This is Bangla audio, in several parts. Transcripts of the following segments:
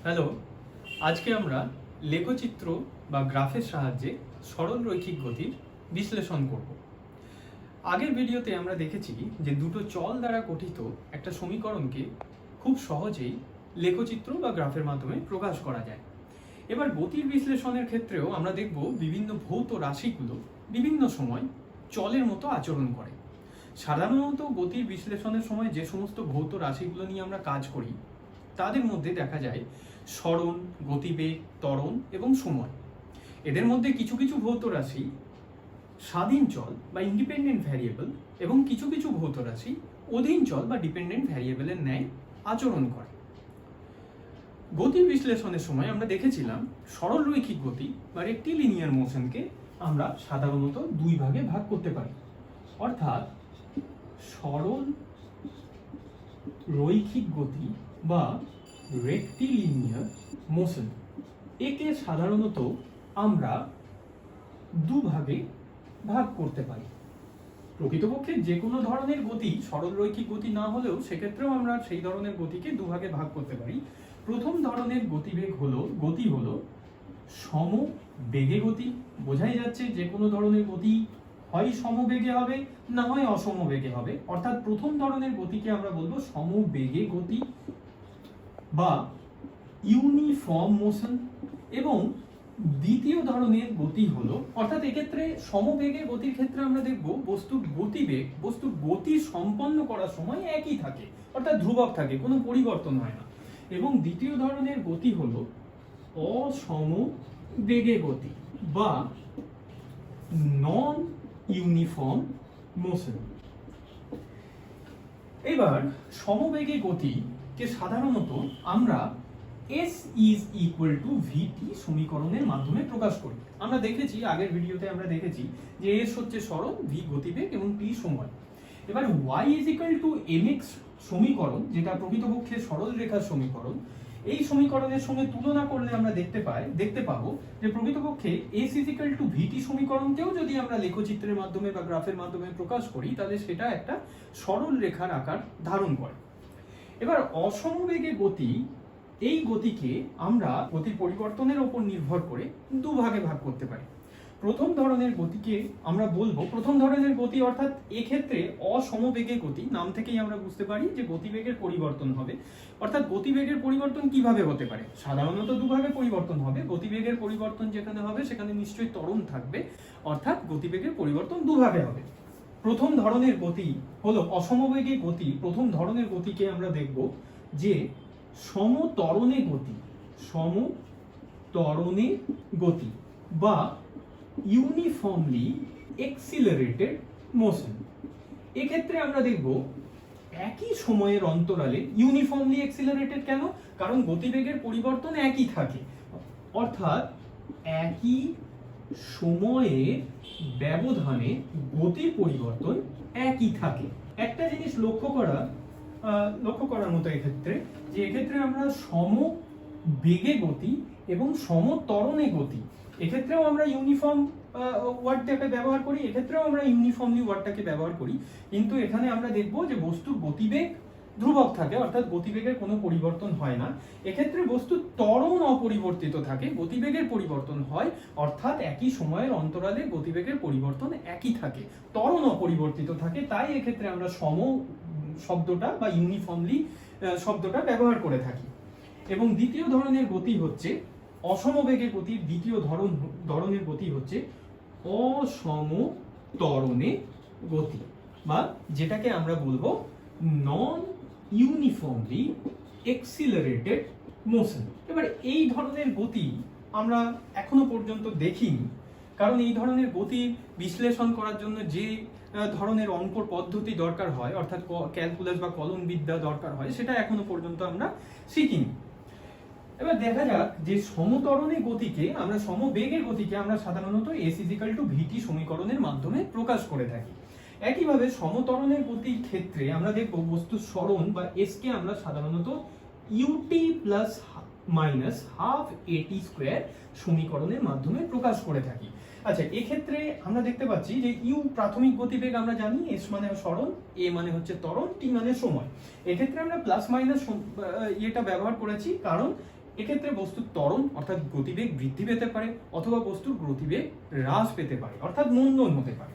হ্যালো, আজকে আমরা লেখচিত্র বা গ্রাফের সাহায্যে সরল রৈখিক গতির বিশ্লেষণ করব। আগের ভিডিওতে আমরা দেখেছি যে দুটো চল দ্বারা গঠিত একটা সমীকরণকে খুব সহজেই লেখচিত্র বা গ্রাফের মাধ্যমে প্রকাশ করা যায়। এবার গতির বিশ্লেষণের ক্ষেত্রেও আমরা দেখব বিভিন্ন ভৌত রাশিগুলো বিভিন্ন সময় চলের মতো আচরণ করে। সাধারণত গতির বিশ্লেষণের সময় যে সমস্ত ভৌত রাশিগুলো নিয়ে আমরা কাজ করি তাদের মধ্যে দেখা যায় সরণ, গতিবেগ, ত্বরণ এবং সময়। এদের মধ্যে কিছু কিছু ভৌত রাশি স্বাধীন চল বা ইন্ডিপেন্ডেন্ট ভ্যারিয়েবল এবং কিছু কিছু ভৌত রাশি অধীন চল বা ডিপেন্ডেন্ট ভ্যারিয়েবলের ন্যায় আচরণ করে। গতির বিশ্লেষণের সময় আমরা দেখেছিলাম সরল রৈখিক গতি বা রেক্টিলিনিয়ার মোশনকে আমরা সাধারণত দুই ভাগে ভাগ করতে পারি, অর্থাৎ সরল রৈখিক গতি বা রেক্টিলিনিয়ার মোশন। একে সাধারণত আমরা দুভাগে ভাগ করতে পারি। প্রকৃতপক্ষে যে কোনো ধরনের গতি সরল রৈখিক গতি না হলেও সেক্ষেত্রেও আমরা সেই ধরনের গতিকে দুভাগে ভাগ করতে পারি। প্রথম ধরনের গতি হলো সমবেগে গতি। বোঝাই যাচ্ছে যে কোনো ধরনের গতি হয় সমবেগে হবে না হয় অসমবেগে হবে, অর্থাৎ প্রথম ধরনের গতিকে আমরা বলবো সমবেগে গতি বা ইউনিফর্ম মোশন। এবং দ্বিতীয় ধরনের গতি হলো, অর্থাৎ এক্ষেত্রে সমবেগে গতির ক্ষেত্রে আমরা দেখব বস্তুর গতি সম্পন্ন করার সময় একই থাকে, অর্থাৎ ধ্রুবক থাকে, কোনো পরিবর্তন হয় না। এবং দ্বিতীয় ধরনের গতি হলো অসমবেগে গতি বা নন ইউনিফর্ম মোশন। এবার সমবেগে গতিকে সাধারণত আমরা S is equal to VT সমীকরণের মাধ্যমে প্রকাশ করি। আমরা দেখেছি, আগের ভিডিওতে আমরা দেখেছি যে S হচ্ছে সরণ, V গতিবেগ এবং T সময়। এবার Y is equal to mx সমীকরণ, যেটা প্রকৃতপক্ষে সরল রেখার সমীকরণ, এই সমীকরণের সঙ্গে তুলনা করলে আমরা দেখতে পাবো যে প্রকৃতপক্ষে S is equal to VT সমীকরণকেও যদি আমরা লেখচিত্রের মাধ্যমে বা গ্রাফের মাধ্যমে প্রকাশ করি তাহলে সেটা একটা সরল রেখার আকার ধারণ করে। এবার অসমবেগে গতি, এই গতিকে আমরা গতির পরিবর্তনের উপর নির্ভর করে দুভাগে ভাগ করতে পারি। প্রথম ধরনের গতিকে আমরা বলবো প্রথম ধরনের গতি, অর্থাৎ এক্ষেত্রে অসমবেগে গতি, নাম থেকেই আমরা বুঝতে পারি যে গতিবেগের পরিবর্তন হবে। অর্থাৎ গতিবেগের পরিবর্তন কিভাবে হতে পারে? সাধারণত দুভাবে পরিবর্তন হবে। গতিবেগের পরিবর্তন যেখানে হবে সেখানে নিশ্চয়ই ত্বরণ থাকবে, অর্থাৎ গতিবেগের পরিবর্তন দুভাবে হবে। প্রথম ধরনের গতি হলো অসমবেগে গতি। প্রথম ধরনের গতিকে আমরা দেখব যে সমত্বরণে গতি বা ইউনিফর্মলি এক্সিলারেটেড মোশন। এক্ষেত্রে আমরা দেখব একই সময়ের অন্তরালে ইউনিফর্মলি এক্সিলারেটেড। কেন? কারণ গতিবেগের পরিবর্তন একই থাকে, অর্থাৎ একই সময়ের ব্যবধানে গতির পরিবর্তন একই থাকে। একটা জিনিস লক্ষ্য করার মতো এক্ষেত্রে, যে এক্ষেত্রে আমরা সমবেগে গতি এবং সমত্বরণে গতি, এক্ষেত্রেও আমরা ইউনিফর্ম ওয়ার্ডটাকে ব্যবহার করি, এক্ষেত্রেও আমরা ইউনিফর্মলি ওয়ার্ডটাকে ব্যবহার করি, কিন্তু এখানে আমরা দেখব যে বস্তুর গতিবেগ ধ্রুবক থাকে, অর্থাৎ গতিবেগের কোনো পরিবর্তন হয় না। এক্ষেত্রে বস্তুর ত্বরণ অপরিবর্তিত থাকে, গতিবেগের পরিবর্তন হয়, অর্থাৎ একই সময়ের অন্তরালে গতিবেগের পরিবর্তন একই থাকে, ত্বরণ অপরিবর্তিত থাকে। তাই এক্ষেত্রে আমরা সম শব্দটা বা ইউনিফর্মলি শব্দটা ব্যবহার করে থাকি। এবং দ্বিতীয় ধরনের গতি হচ্ছে অসমবেগে গতির দ্বিতীয় ধরনের গতি হচ্ছে অসমত্বরণে গতি, বা যেটাকে আমরা বলবো নন ইউনিফর্মলি এক্সিলারেটেড মোশন। এবার এই ধরনের গতি আমরা এখনো পর্যন্ত দেখিনি, কারণ এই ধরনের গতি বিশ্লেষণ করার জন্য যে ধরনের অঙ্কর পদ্ধতি দরকার হয়, অর্থাৎ ক্যালকুলাস বা কলন বিদ্যা দরকার হয়, সেটা এখনো পর্যন্ত আমরা শিখিনি। এবার দেখা যাক যে সমবেগের গতিকে আমরা সাধারণত S is equal to VT সমীকরণের মাধ্যমে প্রকাশ করে থাকি। একইভাবে সমত্বরণের গতির ক্ষেত্রে আমরা দেখব বস্তুর সরণ বা S কে আমরা সাধারণত ut plus minus half AT square সমীকরণের মাধ্যমে প্রকাশ করে থাকি। আচ্ছা, এক্ষেত্রে আমরা দেখতে পাচ্ছি যে ইউ প্রাথমিক গতিবেগ আমরা জানি, এস মানে সরণ, এ মানে হচ্ছে ত্বরণ, টি মানে সময়। এক্ষেত্রে আমরা প্লাস মাইনাস এটা ব্যবহার করেছি কারণ এক্ষেত্রে বস্তুর ত্বরণ অর্থাৎ গতিবেগ বৃদ্ধি পেতে পারে অথবা বস্তুর গতিবেগ হ্রাস পেতে পারে অর্থাৎ মন্দন হতে পারে।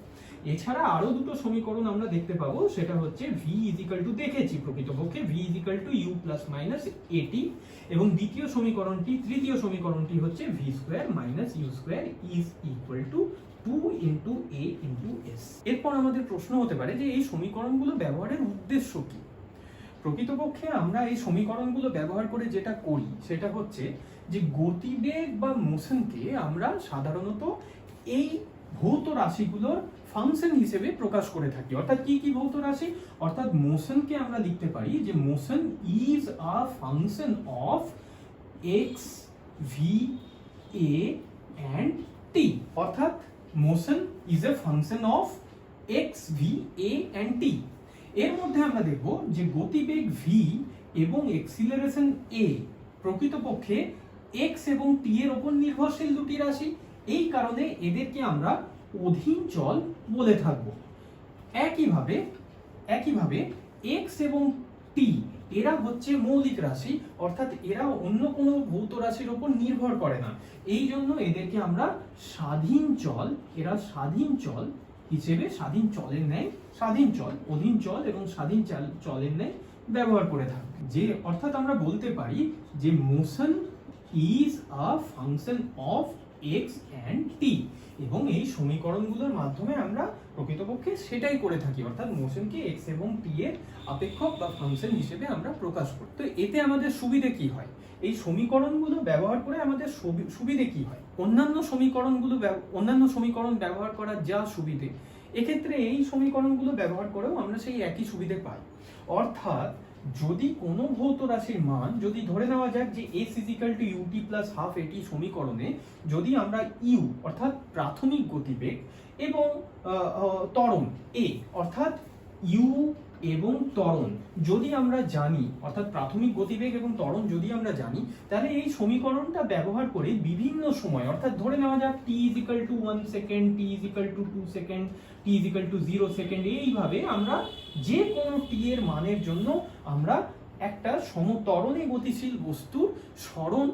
এছাড়া আরো দুটো সমীকরণ আমরা দেখতে পাবো, সেটা হচ্ছে ভি ইজিক্যাল টু, দেখেছি প্রকৃতপক্ষে V is equal to U plus minus AT, এবং দ্বিতীয় সমীকরণটি, তৃতীয় সমীকরণটি হচ্ছে V square minus U square is equal to 2 into A into S. এরপর আমাদের প্রশ্ন হতে পারে যে এই সমীকরণগুলো ব্যবহারের উদ্দেশ্য কি। প্রকৃতপক্ষে আমরা এই সমীকরণগুলো ব্যবহার করে যেটা করি সেটা হচ্ছে যে গতিবেগ বা মোশনকে আমরা সাধারণত এই ভৌত রাশিগুলোর ফাংশন হিসেবে প্রকাশ করে থাকি। অর্থাৎ কি কি ভৌত রাশি, অর্থাৎ মোশনকে আমরা লিখতে পারি যে motion is a function of X, V, A and T. অর্থাৎ motion is a function of X, V, A and T. এর মধ্যে আমরা দেখব যে গতিবেগ ভি এবং এক্সিলারেশন এ প্রকৃতপক্ষে এক্স এবং টি এর উপর নির্ভরশীল দুটি রাশি। এই কারণে এদেরকে আমরা অধীন চল বলে থাকব। একইভাবে এক্স এবং টি এরা হচ্ছে মৌলিক রাশি, অর্থাৎ এরা অন্য কোনো ভৌত রাশির উপর নির্ভর করে না। এই জন্য এদেরকে আমরা স্বাধীন চল, এরা স্বাধীন চল হিসেবে স্বাধীন চলের ন্যায়, স্বাধীন চল, অধীন চল এবং স্বাধীন চলের ন্যায় ব্যবহার করে থাকবে। যে অর্থাৎ আমরা বলতে পারি যে motion is a function of X and T, এবং এই সমীকরণগুলোর মাধ্যমে আমরা প্রকৃতপক্ষে সেটাই করে থাকি, অর্থাৎ মোশনকে এক্স এবং টি এর অপেক্ষক বা ফাংশন হিসেবে আমরা প্রকাশ করি। তো এতে আমাদের সুবিধে কি হয়, এই সমীকরণগুলো ব্যবহার করে আমাদের সুবিধে কি হয়, অন্যান্য সমীকরণ ব্যবহার করার যা সুবিধে, এক্ষেত্রে এই সমীকরণগুলো ব্যবহার করেও আমরা সেই একই সুবিধে পাই। অর্থাৎ যদি কোনো ভৌত রাশির মান, যদি ধরে নেওয়া যাক যে s is equal to UT plus half AT সমীকরণে যদি আমরা ইউ অর্থাৎ প্রাথমিক গতিবেগ এবং ত্বরণ এ অর্থাৎ ইউ এবং ত্বরণ যদি আমরা জানি, অর্থাৎ প্রাথমিক গতিবেগ এবং ত্বরণ যদি আমরা জানি, তাহলে এই সমীকরণটা ব্যবহার করে বিভিন্ন সময়, অর্থাৎ ধরে নেওয়া যাক t is equal to 1 second, t is equal to 2 second, t is equal to 0 second, এইভাবে আমরা যে কোনো t এর মানের জন্য আমরা একটা সমত্বরণে গতিশীল বস্তুর সরণ,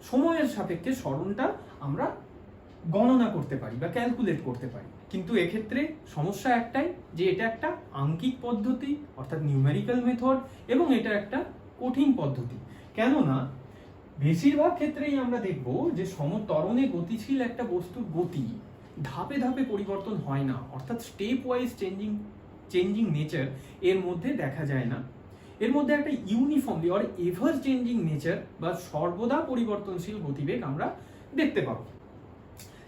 সময়ের সাপেক্ষে সরণটা আমরা গণনা করতে পারি বা ক্যালকুলেট করতে পারি। কিন্তু এক্ষেত্রে সমস্যা একটাই যে এটা একটা আঙ্কিক পদ্ধতি অর্থাৎ নিউমেরিক্যাল মেথড, এবং এটা একটা কঠিন পদ্ধতি। কেননা বেশিরভাগ ক্ষেত্রেই আমরা দেখব যে সমত্বরণে গতিশীল একটা বস্তুর গতি ধাপে ধাপে পরিবর্তন হয় না, অর্থাৎ স্টেপ ওয়াইজ চেঞ্জিং নেচার এর মধ্যে দেখা যায় না। এর মধ্যে একটা uniformly or ever changing nature বা সর্বদা পরিবর্তনশীল গতিবেগ আমরা দেখতে পাবো।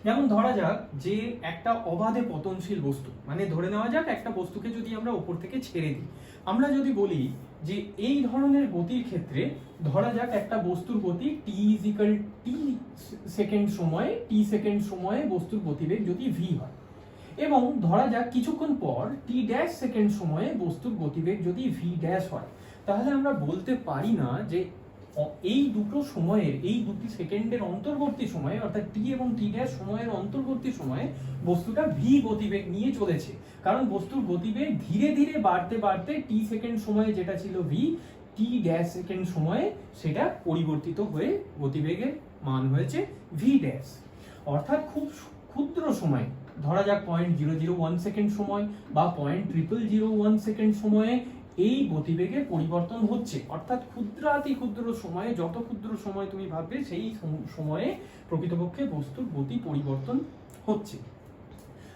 যেমন ধরা যাক যে একটা অবাধে পতনশীল বস্তু, মানে ধরে নেওয়া যাক একটা বস্তুকে যদি আমরা উপর থেকে ছেড়ে দিই, আমরা যদি বলি যে এই ধরনের গতির ক্ষেত্রে ধরা যাক একটা বস্তুর গতি t ইজিক্যাল টি সেকেন্ড সময়ে, টি সেকেন্ড সময়ে বস্তুর গতিবেগ যদি v হয়, এবং ধরা যাক কিছুক্ষণ পর t ড্যাশ সেকেন্ড সময়ে বস্তুর গতিবেগ যদি v ড্যাশ হয়, তাহলে আমরা বলতে পারি না যে এই দুটো সময়ের, এই দুটি সেকেন্ডের অন্তর্বর্তী সময়ে অর্থাৎ টি এবং টি ড্যাশ সময়ের অন্তর্বর্তী সময়ে বস্তুটা ভি গতিবেগ নিয়ে চলেছে, কারণ বস্তুর গতিবেগ ধীরে ধীরে বাড়তে বাড়তে টি সেকেন্ড সময়ে যেটা ছিল ভি, টি ড্যাশ সেকেন্ড সময়ে সেটা পরিবর্তিত হয়ে গতিবেগের মান হয়েছে ভি ড্যাশ। অর্থাৎ খুব ক্ষুদ্র সময়, ধরা যাক 0.001 সেকেন্ড সময় বা 0.0001 সেকেন্ড সময়ে এই গতিবেগের পরিবর্তন হচ্ছে। অর্থাৎ ক্ষুদ্রাতি ক্ষুদ্র সময়ে, যত ক্ষুদ্র সময় তুমি ভাববে সেই সময়ে প্রকৃতপক্ষে বস্তুর গতি পরিবর্তন হচ্ছে।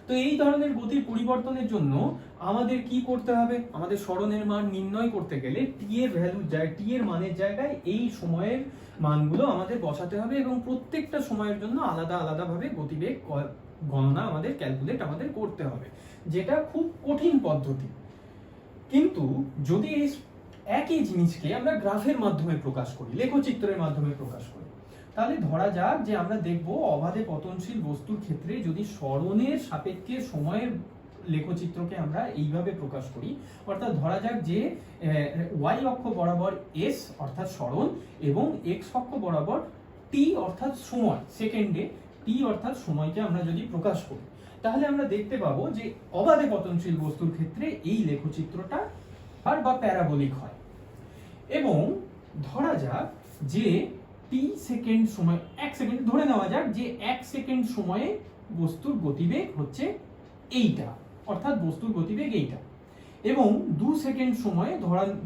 তো এই ধরনের গতির পরিবর্তনের জন্য আমাদের কি করতে হবে, আমাদের সরণের মান নির্ণয় করতে গেলে টি এর ভ্যালু, টি এর মানের জায়গায় এই সময়ের মানগুলো আমাদের বসাতে হবে, এবং প্রত্যেকটা সময়ের জন্য আলাদা আলাদা ভাবে গতিবেগ গণনা আমাদের ক্যালকুলেট আমাদের করতে হবে, যেটা খুব কঠিন পদ্ধতি। কিন্তু যদি এই একই জিনিসকে আমরা গ্রাফের মাধ্যমে প্রকাশ করি, লেখচিত্রের মাধ্যমে প্রকাশ করি, তাহলে ধরা যাক যে আমরা দেখব অবাধে পতনশীল বস্তুর ক্ষেত্রে যদি সরণের সাপেক্ষে সময়ের লেখচিত্রকে আমরা এইভাবে প্রকাশ করি, অর্থাৎ ধরা যাক যে ওয়াই অক্ষ বরাবর এস অর্থাৎ সরণ এবং এক্স অক্ষ বরাবর টি অর্থাৎ সময়, সেকেন্ডে টি অর্থাৎ সময়কে আমরা যদি প্রকাশ করি, তাহলে আমরা দেখতে পাবো যে অবাধে পতনশীল বস্তুর ক্ষেত্রে এই লেখচিত্রটা বা প্যারাবোলিক হয়। এবং ধরা যাক যে টি সেকেন্ড সময়, 1 সেকেন্ড ধরে নেওয়া যাক যে 1 সেকেন্ড সময়ে বস্তুর গতিবেগ হচ্ছে এইটা, অর্থাৎ বস্তুর গতিবেগ এইটা, এবং 2 সেকেন্ড সময়ে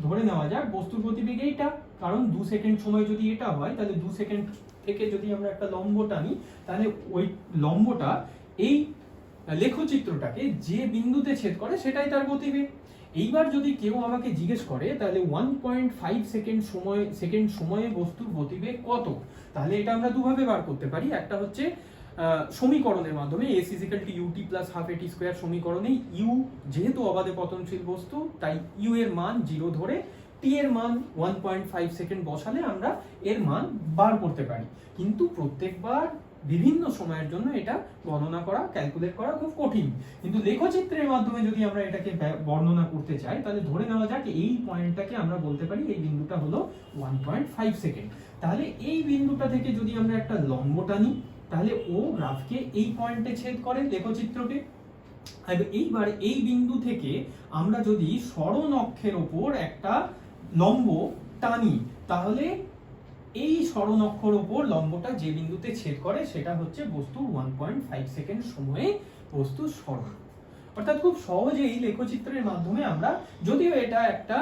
ধরে নেওয়া যাক বস্তুর গতিবেগ এইটা, কারণ 2 সেকেন্ড সময় যদি এটা হয় তাহলে 2 সেকেন্ড থেকে যদি আমরা একটা লম্ব টানি তাহলে ওই লম্বটা এই লেখচিত্রটাকে যে বিন্দুতে ছেদ করে সেটাই তার গতিবেগ। এইবার যদি কেউ আমাকে জিজ্ঞেস করে তাহলে 1.5 সেকেন্ড সময়ে বস্তুর গতিবেগ কত, তাহলে এটা আমরা দুভাবে বার করতে পারি। একটা হচ্ছে সমীকরণের মাধ্যমে s ut + ½ at² সমীকরণে u যেহেতু অবাধে পতনশীল বস্তু তাই u এর মান 0 ধরে t এর মান 1.5 সেকেন্ড বসালে আমরা এর মান বার করতে পারি, কিন্তু প্রত্যেকবার বিভিন্ন সময়ের জন্য এটা গণনা করা, ক্যালকুলেট করা খুব কঠিন। কিন্তু লেখচিত্রের মাধ্যমে যদি আমরা এটাকে বর্ণনা করতে চাই তাহলে ধরে নেওয়া যাক এই পয়েন্টটাকে আমরা বলতে পারি এই বিন্দুটা হলো 1.5 সেকেন্ড। তাহলে এই বিন্দুটা থেকে যদি আমরা একটা লম্ব টানি তাহলে ও গ্রাফকে এই পয়েন্টে ছেদ করে লেখচিত্রকে। এইবার এই বিন্দু থেকে আমরা যদি সরণ অক্ষের ওপর একটা লম্ব টানি তাহলে এই সরণ অক্ষর ওপর লম্বটা যে বিন্দুতে ছেদ করে সেটা হচ্ছে বস্তুর 1.5 সেকেন্ড সময়ে বস্তুর সরণ। অর্থাৎ খুব সহজেই লেখচিত্রের মাধ্যমে আমরা, যদিও এটা একটা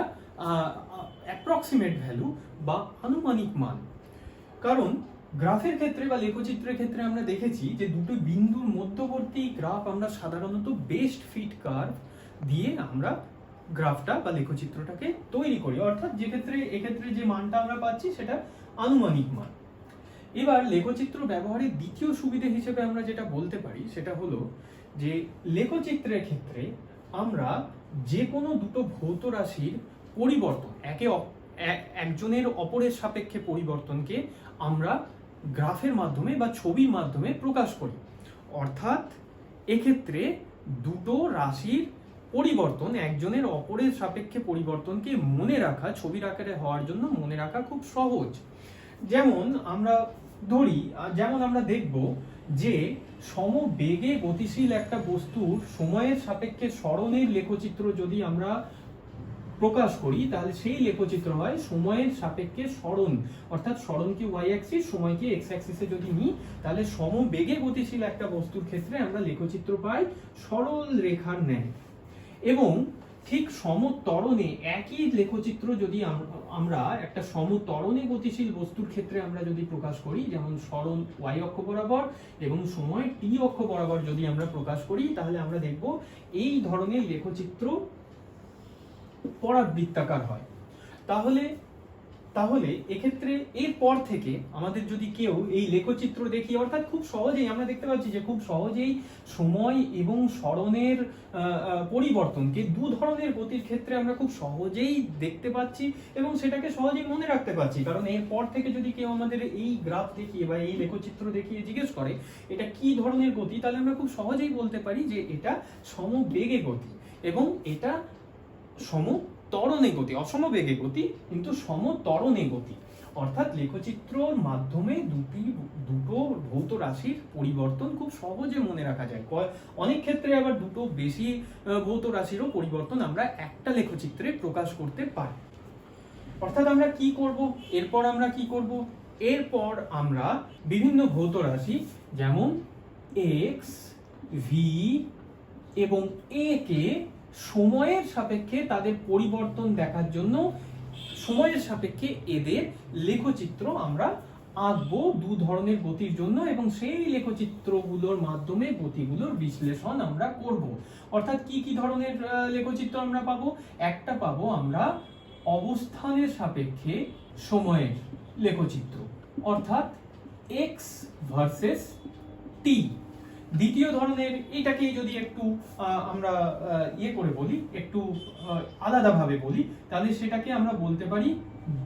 অ্যাপ্রক্সিমেট ভ্যালু বা আনুমানিক মান, কারণ গ্রাফের ক্ষেত্রে বা লেখচিত্রের ক্ষেত্রে আমরা দেখেছি যে দুটো বিন্দুর মধ্যবর্তী গ্রাফ আমরা সাধারণত বেস্ট ফিট কার্ভ দিয়ে আমরা গ্রাফটা বা লেখচিত্রটাকে তৈরি করি, অর্থাৎ এক্ষেত্রে যে মানটা আমরা পাচ্ছি সেটা আনুমানিক মান। এবার লেখচিত্র ব্যবহারের দ্বিতীয় সুবিধা হিসেবে আমরা যেটা বলতে পারি সেটা হলো যে লেখচিত্রের ক্ষেত্রে আমরা যে কোনো দুটো ভৌত রাশির পরিবর্তন একজনের অপরের সাপেক্ষে পরিবর্তনকে আমরা গ্রাফের মাধ্যমে বা ছবির মাধ্যমে প্রকাশ করি। অর্থাৎ এক্ষেত্রে দুটো রাশির পরিবর্তন একজনের অপরের সাপেক্ষে পরিবর্তনকে মনে রাখা, ছবির আকারে হওয়ার জন্য মনে রাখা খুব সহজ। যেমন আমরা দেখব যে সমবেগে গতিশীল একটা বস্তুর সময়ের সাপেক্ষে সরণের লেখচিত্র যদি আমরা প্রকাশ করি তাহলে সেই লেখচিত্র হয় সময়ের সাপেক্ষে সরণ, অর্থাৎ সরণকে y অ্যাক্সিস, সময়কে x অ্যাক্সিসে যদি নিই তাহলে সমবেগে গতিশীল একটা বস্তুর ক্ষেত্রে আমরা লেখচিত্র পাই সরল রেখার ন্যায়। এবং ঠিক সমত্বরণে একই লেখচিত্র যদি আমরা একটা সমত্বরণে গতিশীল বস্তুর ক্ষেত্রে আমরা যদি প্রকাশ করি, যেমন সরণ y অক্ষ বরাবর এবং সময় t অক্ষ বরাবর যদি আমরা প্রকাশ করি তাহলে আমরা দেখব এই ধরনের লেখচিত্র পরাবৃত্তাকার হয়। তাহলে এক্ষেত্রে এরপর থেকে আমাদের যদি কেউ এই লেখচিত্র দেখি, অর্থাৎ খুব সহজেই আমরা দেখতে পাচ্ছি যে খুব সহজেই সময় এবং সরণের পরিবর্তনকে দু ধরনের গতির ক্ষেত্রে আমরা খুব সহজেই দেখতে পাচ্ছি এবং সেটাকে সহজেই মনে রাখতে পারছি। কারণ এরপর থেকে যদি কেউ আমাদের এই গ্রাফ দেখিয়ে বা এই লেখচিত্র দেখিয়ে জিজ্ঞেস করে এটা কি ধরনের গতি, তাহলে আমরা খুব সহজেই বলতে পারি যে এটা সমবেগে গতি এবং এটা সমত্বরণে গতি, অসমবেগে গতি কিন্তু সমত্বরণে গতি। অর্থাৎ লেখচিত্রর মাধ্যমে দুটো ভৌত রাশির পরিবর্তন খুব সহজে মনে রাখা যায়। অনেক ক্ষেত্রে আবার দুটো বেশি ভৌত রাশিরও পরিবর্তন আমরা একটা লেখচিত্রে প্রকাশ করতে পারি। অর্থাৎ আমরা কি করব এরপর এরপর আমরা বিভিন্ন ভৌত রাশি যেমন x, v এবং a কে সময়ের সাপেক্ষে তাদের পরিবর্তন দেখার জন্য সময়ের সাপেক্ষে এদের লেখচিত্র আমরা আঁকবো দু ধরনের গতির জন্য এবং সেই লেখচিত্রগুলোর মাধ্যমে গতিগুলোর বিশ্লেষণ আমরা করব। অর্থাৎ কি ধরনের লেখচিত্র আমরা পাবো? একটা পাবো আমরা অবস্থানের সাপেক্ষে সময়ের লেখচিত্র, অর্থাৎ x ভার্সেস t। দ্বিতীয় ধরনের এটাকে যদি একটু আমরা করে বলি, একটু আলাদাভাবে বলি, তাহলে সেটাকে আমরা বলতে পারি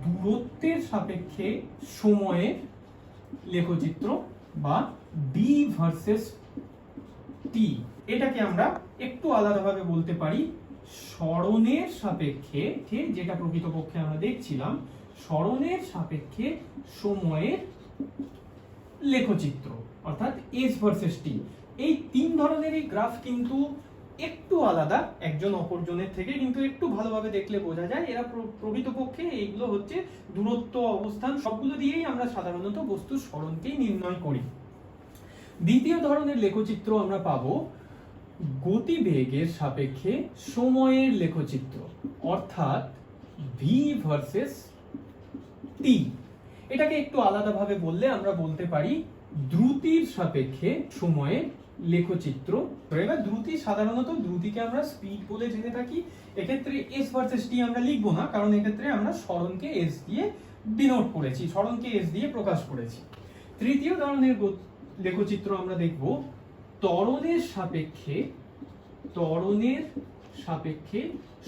দূরত্বের সাপেক্ষে সময়ের লেখচিত্র বা d ভার্সেস t। এটাকে আমরা একটু আলাদাভাবে বলতে পারি সরণের সাপেক্ষে, যেটা প্রকৃতপক্ষে আমরা দেখছিলাম সরণের সাপেক্ষে সময়ের লেখচিত্র, অর্থাৎ s ভার্সেস t। এই তিন ধরনের গ্রাফ কিন্তু একটু আলাদা একজন অপরজনের থেকে, কিন্তু একটু ভালোভাবে দেখলে বোঝা যায় এরা প্রকৃতপক্ষে এইগুলো হচ্ছে দূরত্ব, অবস্থান, সবগুলো দিয়েই আমরা সাধারণত বস্তুর সরণকেই নির্ণয় করি। দ্বিতীয় ধরনের লেখচিত্র আমরা পাবো গতিবেগের সাপেক্ষে সময়ের লেখচিত্র, অর্থাৎ ভি ভার্সেস টি। এটাকে একটু আলাদাভাবে বললে আমরা বলতে পারি দ্রুতির সাপেক্ষে সময়ের লেখচিত্র। এবার দ্রুতি, সাধারণত দ্রুতিকে আমরা স্পিড বলে জেনে থাকি। এক্ষেত্রে এস ভার্সেস টি আমরা লিখবো না, কারণ এক্ষেত্রে আমরা সরণকে এস দিয়ে ডিনোট করেছি, সরণকে এস দিয়ে প্রকাশ করেছি। তৃতীয় ধরনের লেখচিত্র আমরা দেখব ত্বরণের সাপেক্ষে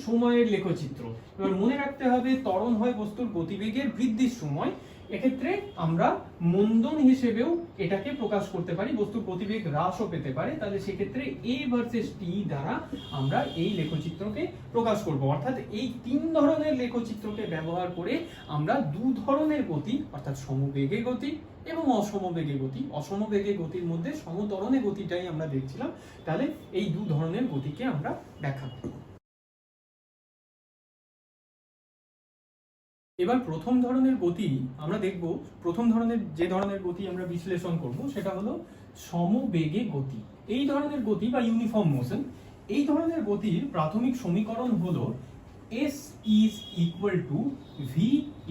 সময়ের লেখচিত্র। এবার মনে রাখতে হবে ত্বরণ হয় বস্তুর গতিবেগের বৃদ্ধির সময়। এক্ষেত্রে আমরা মন্দন হিসেবেও এটাকে প্রকাশ করতে পারি, বস্তুর গতিবেগ হ্রাসও পেতে পারে। তাহলে সেক্ষেত্রে এ ভার্সেস টি দ্বারা আমরা এই লেখচিত্রকে প্রকাশ করব। অর্থাৎ এই তিন ধরনের লেখচিত্রকে ব্যবহার করে আমরা দু ধরনের গতি, অর্থাৎ সমবেগে গতি এবং অসমবেগে গতি, অসমবেগে গতির মধ্যে সমত্বরণে গতিটাই আমরা দেখছিলাম, তাহলে এই দু ধরনের গতিকে আমরা ব্যাখ্যা করব। এবার প্রথম ধরনের গতি আমরা দেখব। প্রথম ধরনের যে ধরনের গতি আমরা বিশ্লেষণ করব সেটা হলো সমবেগে গতি। এই ধরনের গতি বা ইউনিফর্ম মোশন, এই ধরনের গতির প্রাথমিক সমীকরণ হলো s is equal to v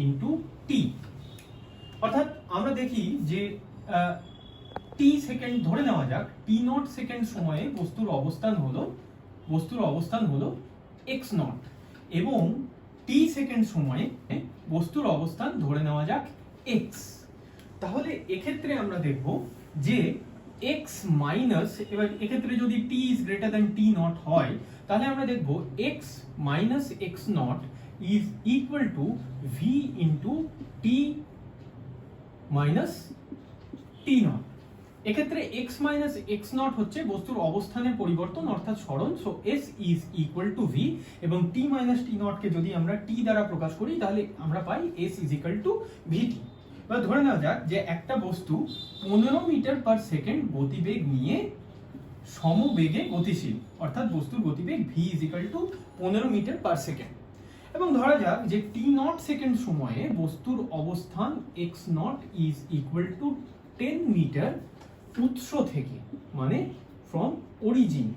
into t। অর্থাৎ আমরা দেখি যে t সেকেন্ড ধরে নেওয়া যাক, t নট সেকেন্ড সময়ে বস্তুর অবস্থান হলো x নট, এবং t সেকেন্ড সময়ে বস্তুর অবস্থান ধরে নেওয়া যাক x। তাহলে এক্ষেত্রে আমরা দেখব যে x মাইনাস, এবার এক্ষেত্রে যদি t is greater than t not হয়, তাহলে আমরা দেখব x minus x not is equal to v into t minus t not. এক্ষেত্রে x মাইনাস x নট হচ্ছে বস্তুর অবস্থানের পরিবর্তন, অর্থাৎ সরণ। So s is equal to v, এবং t মাইনাস t নট কে যদি আমরা t দ্বারা প্রকাশ করি তাহলে আমরা পাই s is equal to vt। এবার ধরে নেওয়া যাক যে একটা বস্তু 15 মিটার পার সেকেন্ড গতিবেগ নিয়ে সমবেগে গতিশীল, অর্থাৎ বস্তুর গতিবেগ v is equal to 15 metre per second. এবং ধরা যাক যে t নট সেকেন্ড সময়ে বস্তুর অবস্থান x not is equal to 10 metre উৎস থেকে, মানে ফ্রম অরিজিন,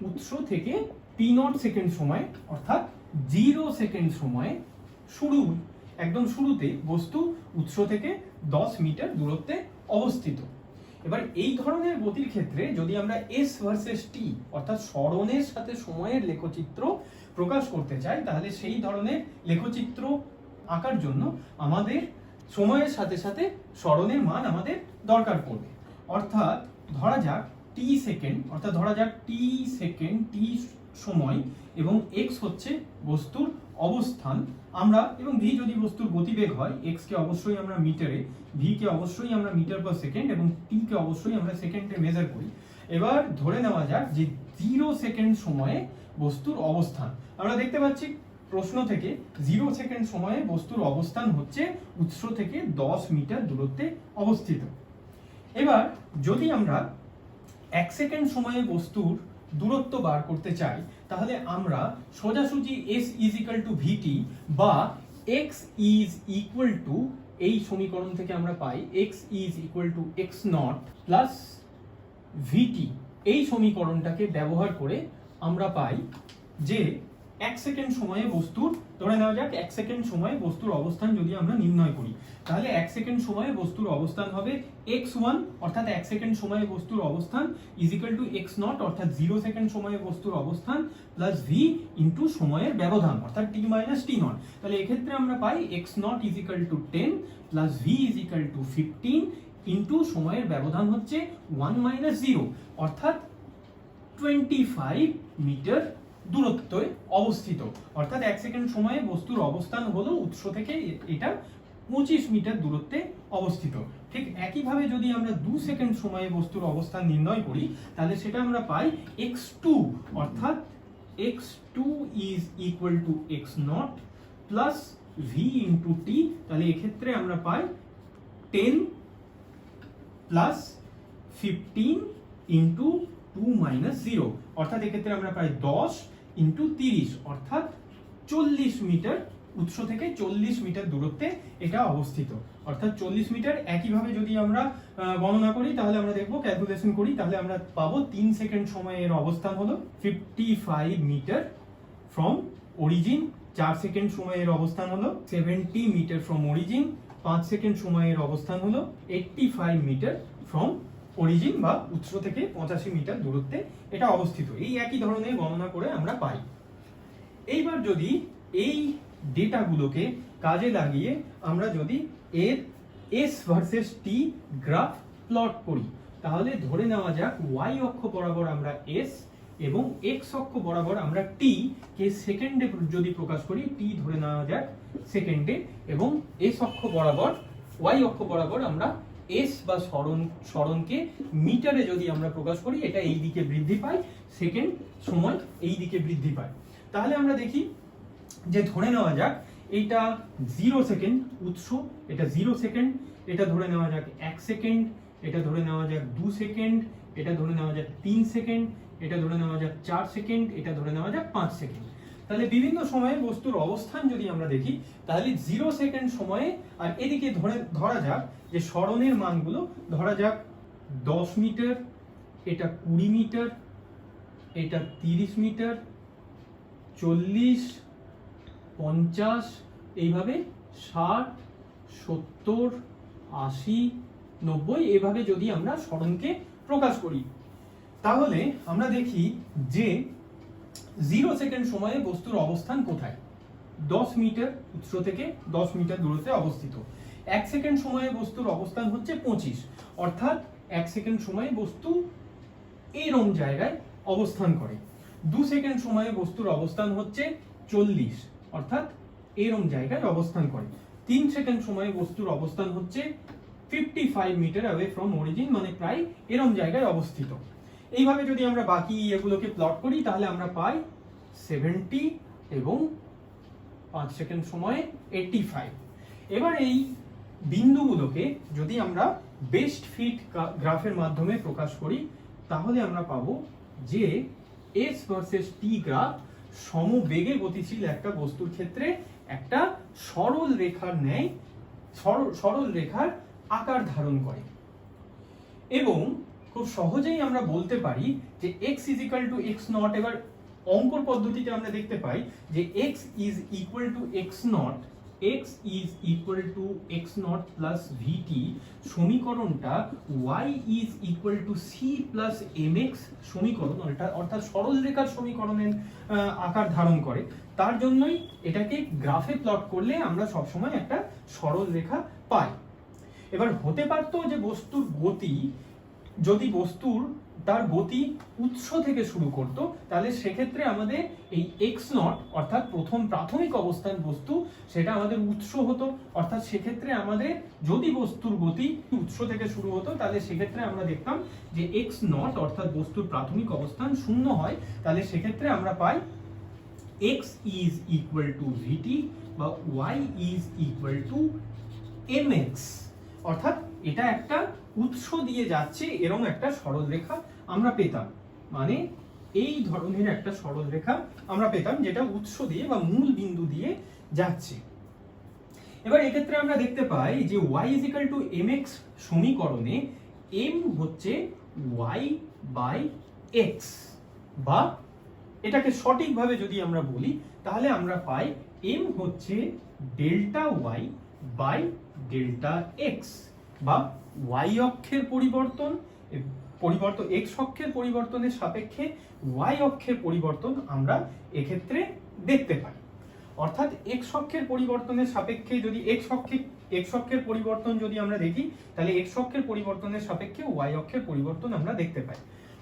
উৎস থেকে t নট সেকেন্ড সময়, অর্থাৎ 0 সেকেন্ড সময়ে একদম শুরুতে বস্তু উৎস থেকে 10 মিটার দূরত্বে অবস্থিত। এবার এই ধরনের গতির ক্ষেত্রে যদি আমরা s ভার্সেস t, অর্থাৎ সরণের সাথে সময়ের লেখচিত্র প্রকাশ করতে চাই, তাহলে সেই ধরনের লেখচিত্র আঁকার জন্য আমাদের সময়ের সাথে সাথে সরণের মান আমাদের দরকার পড়বে। অর্থাৎ ধরা যাক t সেকেন্ড, অর্থাৎ ধরা যাক t সেকেন্ড, t সময়, এবং x হচ্ছে বস্তুর অবস্থান। আমরা, এবং v যদি বস্তুর গতিবেগ হয়, x কে অবশ্যই আমরা মিটারে, v কে অবশ্যই আমরা মিটার পার সেকেন্ড, এবং t কে অবশ্যই আমরা সেকেন্ডে মেজার করি। এবার ধরে নেওয়া যাক যে 0 সেকেন্ড সময়ে বস্তুর অবস্থান। আমরা দেখতে পাচ্ছি প্রশ্ন থেকে 0 সেকেন্ড সময়ে বস্তুর অবস্থান হচ্ছে উৎস থেকে 10 মিটার দূরত্বে অবস্থিত। এবার যদি আমরা 1 সেকেন্ড সময়ে বস্তুর দূরত্ব বার করতে চাই, তাহলে আমরা সোজাসুজি s is equal to vt বা x is equal to, এই সমীকরণ থেকে আমরা পাই x is equal to x naught plus vt, এই সমীকরণটাকে ব্যবহার করে আমরা পাই যে 1 সেকেন্ড সময়ে বস্তুর, ধরে নেওয়া যাক 1 সেকেন্ড সময়ে বস্তুর অবস্থান যদি আমরা নির্ণয় করি, তাহলে 1 সেকেন্ড সময়ে বস্তুর অবস্থান হবে x1, অর্থাৎ 1 সেকেন্ড সময়ে বস্তুর অবস্থান is equal to x naught, অর্থাৎ 0 সেকেন্ড সময়ে বস্তুর অবস্থান প্লাস v ইনটু সময়ের ব্যবধান, অর্থাৎ t মাইনাস t নট। তাহলে এক্ষেত্রে আমরা পাই x naught is equal to 10 plus v is equal to 15 into সময়ের ব্যবধান হচ্ছে 1 মাইনাস 0, অর্থাৎ 25 মিটার দূরত্বে অবস্থিত। অর্থাৎ 1 সেকেন্ড সময়ে বস্তুর অবস্থান হলো উৎস থেকে এটা 25 মিটার দূরত্বে অবস্থিত। ঠিক একইভাবে যদি আমরা 2 সেকেন্ড সময়ে বস্তুর অবস্থান নির্ণয় করি, তাহলে সেটা আমরা পাই x2, অর্থাৎ x2 is equal to x naught plus v into t। তাহলে এক্ষেত্রে আমরা পাই 10 plus 15 into 2 minus 0, অর্থাৎ এক্ষেত্রে আমরা প্রায় 10 ইন্টু 30 অর্থাৎ 40 মিটার, উৎস থেকে 40 মিটার দূরত্বে এটা অবস্থিত। অর্থাৎ 40 মিটার। একইভাবে যদি আমরা গণনা করি তাহলে আমরা দেখব, ক্যালকুলেশন করি, তাহলে আমরা পাবো 3 সেকেন্ড সময়ে এর অবস্থান হলো 55 মিটার ফ্রম অরিজিন। 4 সেকেন্ড সময়ের অবস্থান হলো 70 মিটার ফ্রম অরিজিন। 5 সেকেন্ড সময়ের অবস্থান হলো 85 মিটার ফ্রম অরিজিন বা উৎস থেকে 85 মিটার দূরত্বে এটা অবস্থিত। এই একই ধরনের গণনা করে আমরা পাই। এইবার যদি এই ডেটাগুলোকে কাজে লাগিয়ে আমরা যদি এর এস ভার্সেস টি গ্রাফ প্লট করি, তাহলে ধরে নেওয়া যাক ওয়াই অক্ষ বরাবর আমরা এস এবং এক্স অক্ষ বরাবর আমরা টি কে সেকেন্ডে যদি প্রকাশ করি, টি ধরে নেওয়া যাক সেকেন্ডে, এবং এস অক্ষ বরাবর ওয়াই অক্ষ বরাবর আমরা এস বা সরণকে মিটারে যদি আমরা প্রকাশ করি, এটা এই দিকে বৃদ্ধি পায়, সেকেন্ড সময় এই দিকে বৃদ্ধি পায়। তাহলে আমরা দেখি যে ধরে নেওয়া যাক এইটা 0 সেকেন্ড উৎস, এটা 0 সেকেন্ড, এটা ধরে নেওয়া যাক 1 সেকেন্ড, এটা ধরে নেওয়া যাক 2 সেকেন্ড, এটা ধরে নেওয়া যাক 3 সেকেন্ড, এটা ধরে নেওয়া যাক 4 সেকেন্ড, এটা ধরে নেওয়া যাক 5 সেকেন্ড। তাহলে বিভিন্ন সময়ে বস্তুর অবস্থান যদি আমরা দেখি, তাহলে 0 সেকেন্ড সময়ে, আর এদিকে ধরা যাক যে সরণের মানগুলো ধরা যাক 10 মিটার, এটা 20 মিটার, এটা 30 মিটার, 40, 50, এইভাবে 60, 70, 80, 90 এইভাবে যদি আমরা সরণকে প্রকাশ করি, তাহলে আমরা দেখি যে 0 সেকেন্ড সময়ে বস্তুর অবস্থান কোথায়? 10 মিটার, উৎস থেকে 10 মিটার দূরত্বে অবস্থিত। 1 সেকেন্ড সময়ে বস্তুর অবস্থান হচ্ছে 25, অর্থাৎ 1 সেকেন্ড সময়ে বস্তু এরম জায়গায় অবস্থান করে। 2 সেকেন্ড সময়ে বস্তুর অবস্থান হচ্ছে 40, অর্থাৎ এরম জায়গায় অবস্থান করে। 3 সেকেন্ড সময়ে বস্তুর অবস্থান হচ্ছে 55 মিটার অ্যাওয়ে ফ্রম অরিজিন, মানে প্রায় এরম জায়গায় অবস্থিত। এইভাবে যদি আমরা বাকি এগুলোকে প্লট করি, তাহলে আমরা পাই 70 এবং 5 সেকেন্ড সময়ে 85। এবার এই বিন্দুগুলোকে যদি আমরা বেস্ট ফিট গ্রাফের মাধ্যমে প্রকাশ করি, তাহলে আমরা পাবো যে এস ভার্সেস টি গ্রাফ সমবেগে গতিশীল একটা বস্তুর ক্ষেত্রে একটা সরল রেখার ন্যায় সরল রেখার আকার ধারণ করে। এবং খুব সহজেই আমরা বলতে পারি যে x is equal to x naught। এবার অঙ্কন পদ্ধতিতে আমরা দেখতে পাই যে x is equal to x naught, x is equal to x naught plus vt সমীকরণটা y is equal to c plus mx সমীকরণ, অর্থাৎ সরল রেখার সমীকরণের আকার ধারণ করে। তার জন্যই এটাকে গ্রাফে প্লট করলে আমরা সবসময় একটা সরল রেখা পাই। এবার হতে পারতো যে বস্তুর গতি, যদি বস্তুর তার গতি উৎস থেকে শুরু করত, তাহলে সেক্ষেত্রে আমাদের এই x নট অর্থাৎ প্রথম প্রাথমিক অবস্থান বস্তু, সেটা আমাদের উৎস হতো। অর্থাৎ সেক্ষেত্রে আমাদের যদি বস্তুর গতি উৎস থেকে শুরু হতো, তাহলে সেক্ষেত্রে আমরা দেখতাম যে x নট অর্থাৎ বস্তুর প্রাথমিক অবস্থান 0 হয়। তাহলে সেক্ষেত্রে আমরা পাই x is equal to vt বা y is equal to mx, অর্থাৎ এটা একটা উৎস দিয়ে যাচ্ছে এরকম একটা সরল রেখা আমরা পেতাম। মানে এই ধরনের একটা সরল রেখা আমরা পেতাম যেটা উৎস দিয়ে বা মূল বিন্দু দিয়ে যাচ্ছে। এবার এক্ষেত্রে আমরা দেখতে পাই যে y is equal to mx সমীকরণে m হচ্ছে y by x, বা এটাকে সঠিকভাবে যদি আমরা বলি তাহলে আমরা পাই m হচ্ছে delta y by delta x, বা y অক্ষের পরিবর্তন x অক্ষের পরিবর্তনের সাপেক্ষে y অক্ষের পরিবর্তন আমরা এক্ষেত্রে দেখতে পাই। অর্থাৎ x অক্ষের পরিবর্তনের সাপেক্ষে যদি x অক্ষের পরিবর্তন যদি আমরা দেখি, তাহলে x অক্ষের পরিবর্তনের সাপেক্ষে y অক্ষের পরিবর্তন আমরা দেখতে পাই।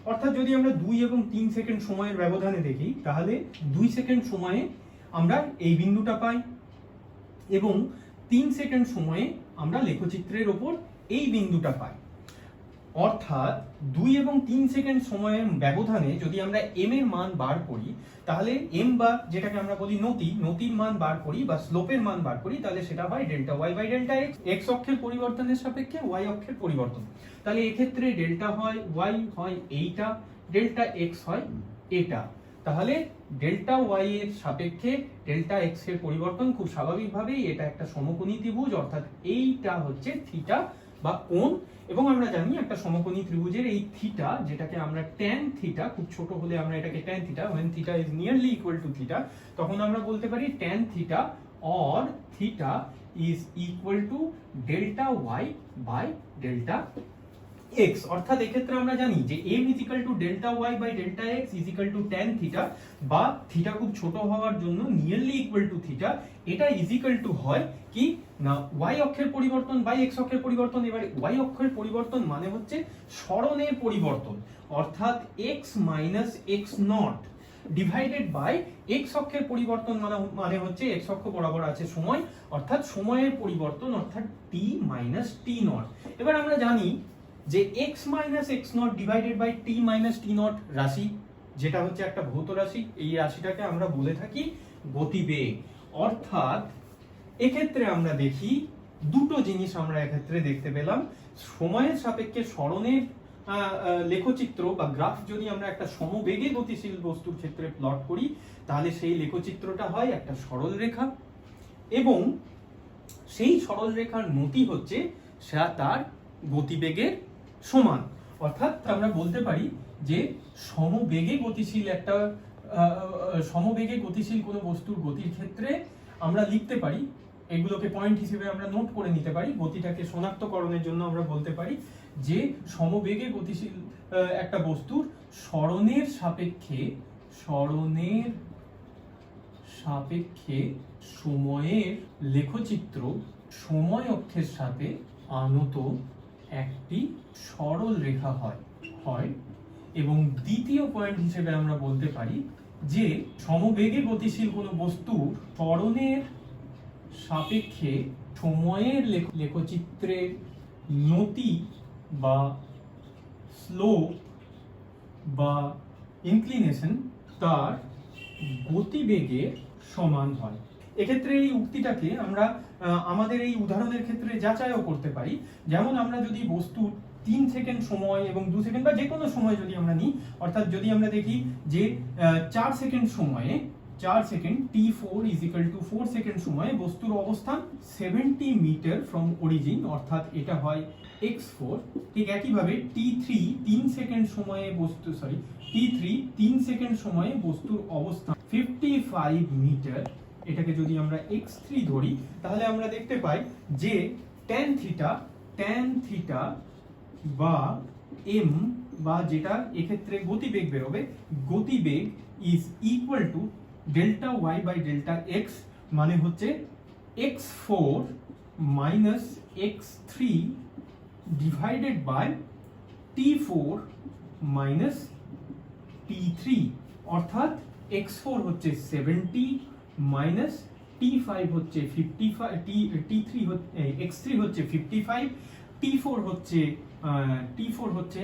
অর্থাৎ যদি আমরা 2 এবং 3 সেকেন্ড সময়ের ব্যবধানে দেখি, তাহলে 2 সেকেন্ড সময়ে আমরা এই বিন্দুটা পাই এবং 3 সেকেন্ড সময়ে আমরা লেখচিত্রের ওপর এই বিন্দুটা পাই। অর্থাৎ 2 এবং 3 সেকেন্ড সময়ের ব্যবধানে যদি আমরা m এর মান বার করি, তাহলে m বা যেটাকে আমরা বলি নতির মান বার করি বা স্লোপের মান বার করি, তাহলে সেটা হয় delta y by delta x, x অক্ষের পরিবর্তনের সাপেক্ষে y অক্ষের পরিবর্তন। তাহলে এক্ষেত্রে ডেল্টা হয় y হয় এইটা, ডেল্টা x হয় এটা। তাহলে ডেল্টা ওয়াই এর সাপেক্ষে ডেল্টা এক্স এর পরিবর্তন খুব স্বাভাবিকভাবেই এটা একটা সমকোণী ত্রিভুজ, অর্থাৎ এইটা হচ্ছে থিটা বা কোণ। এবং আমরা জানি একটা সমকোণী ত্রিভুজের এই থিটা, যেটাকে আমরা ট্যান থিটা, খুব ছোট হলে আমরা এটাকে tan theta, when theta is nearly equal to theta, তখন আমরা বলতে পারি tan theta or theta is equal to delta Y by delta x। অর্থাৎ এক্ষেত্রে আমরা জানি যে m is equal to delta Y by delta X is equal to tan theta, বা থিটা খুব ছোট হওয়ার জন্য নিয়ারলি ইকুয়াল টু থিটা, এটা ইজ ইকুয়াল টু হয় কি না y অক্ষের পরিবর্তন বাই x অক্ষের পরিবর্তন। এবারে y অক্ষের পরিবর্তন মানে হচ্ছে সরণের পরিবর্তন, অর্থাৎ x minus X not divided by x অক্ষের পরিবর্তন মানে হচ্ছে x অক্ষ বরাবর আছে সময়, অর্থাৎ সময়ের পরিবর্তন, অর্থাৎ t মাইনাস টি নট। এবার আমরা জানি যে x minus X not divided by T minus T not রাশি, যেটা হচ্ছে একটা ভৌত রাশি, এই রাশিটাকে আমরা বলে থাকি গতিবেগ। অর্থাৎ এক্ষেত্রে আমরা দেখি দুটো জিনিস আমরা এক্ষেত্রে দেখতে পেলাম। সময়ের সাপেক্ষে সরণের লেখচিত্র বা গ্রাফ যদি আমরা একটা সমবেগে গতিশীল বস্তুর ক্ষেত্রে প্লট করি, তাহলে সেই লেখচিত্রটা হয় একটা সরল রেখা, এবং সেই সরল রেখার নতি হচ্ছে তার গতিবেগের সমান। অর্থাৎ আমরা বলতে পারি যে সমবেগে গতিশীল কোনো বস্তুর গতির ক্ষেত্রে আমরা লিখতে পারি, এগুলোকে পয়েন্ট হিসেবে আমরা নোট করে নিতে পারি, গতিটাকে শনাক্তকরণের জন্য আমরা বলতে পারি যে সমবেগে গতিশীল একটা বস্তুর সরণের সাপেক্ষে সময়ের লেখচিত্র সময় অক্ষের সাথে আনত একটি সরল রেখা হয়। এবং দ্বিতীয় পয়েন্ট হিসেবে আমরা বলতে পারি যে সমবেগে গতিশীল কোনো বস্তুর সরণের সাপেক্ষে সময়ের লেখচিত্রের নতি বা স্লোপ বা ইনক্লিনেশন তার গতিবেগের সমান হয়। এক্ষেত্রে এই উক্তিটাকে আমরা আমাদের এই উদাহরণের ক্ষেত্রে যাচাইও করতে পারি। যেমন আমরা যদি বস্তুর 3 সেকেন্ড সময় এবং 2 সেকেন্ড বা যে কোনো সময় যদি আমরা নিই, অর্থাৎ যদি আমরা দেখি যে 4 সেকেন্ড সময়ে 4 second t4 is equal to 4 second সময়ে বস্তুর অবস্থান 70 মিটার ফ্রম অরিজিন, অর্থাৎ এটা হয় x4। ঠিক একইভাবে t3 3 সেকেন্ড সময়ে বস্তুর অবস্থান 55 মিটার, এটাকে যদি আমরা x3 ধরি, তাহলে আমরা দেখতে পাই যে tan থিটা বা m বা যেটা এক্ষেত্রে গতিবেগ বেরোবে, গতিবেগ is equal to delta Y by delta X, মানে হচ্ছে x4 minus x3 divided by t4 minus t3, অর্থাৎ x4 হচ্ছে 70 মাইনাস t5 হচ্ছে 55, x3 হচ্ছে 55, t4 হচ্ছে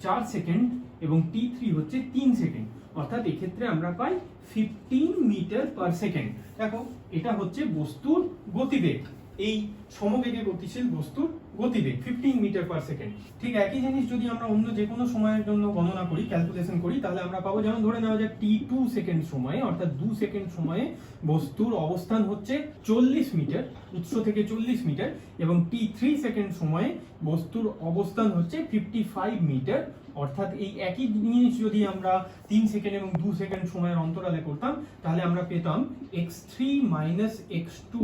4 সেকেন্ড এবং t3 হচ্ছে 3 সেকেন্ড, অর্থাৎ এক্ষেত্রে আমরা পাই 15 মিটার পার সেকেন্ড। দেখো এটা হচ্ছে বস্তুর গতিবেগ, এই সমবেগে গতিশীল বস্তুর গতিবেগ 15 মিটার পার সেকেন্ড। ঠিক একই জিনিস যদি আমরা অন্য যে কোনো সময়ের জন্য গণনা করি, ক্যালকুলেশন করি, তাহলে আমরা পাবো, যেমন ধরে নেওয়া যায় t2 সেকেন্ড সময়ে, অর্থাৎ 2 সেকেন্ড সময়ে বস্তুর অবস্থান হচ্ছে 40 মিটার, উৎস থেকে 40 মিটার, এবং t3 সেকেন্ড সময়ে বস্তুর অবস্থান হচ্ছে 55 মিটার। অর্থাৎ এই একই জিনিস যদি আমরা 3 সেকেন্ড এবং 2 সেকেন্ড সময়ের অন্তরালে করতাম, তাহলে আমরা পেতাম x3 minus x2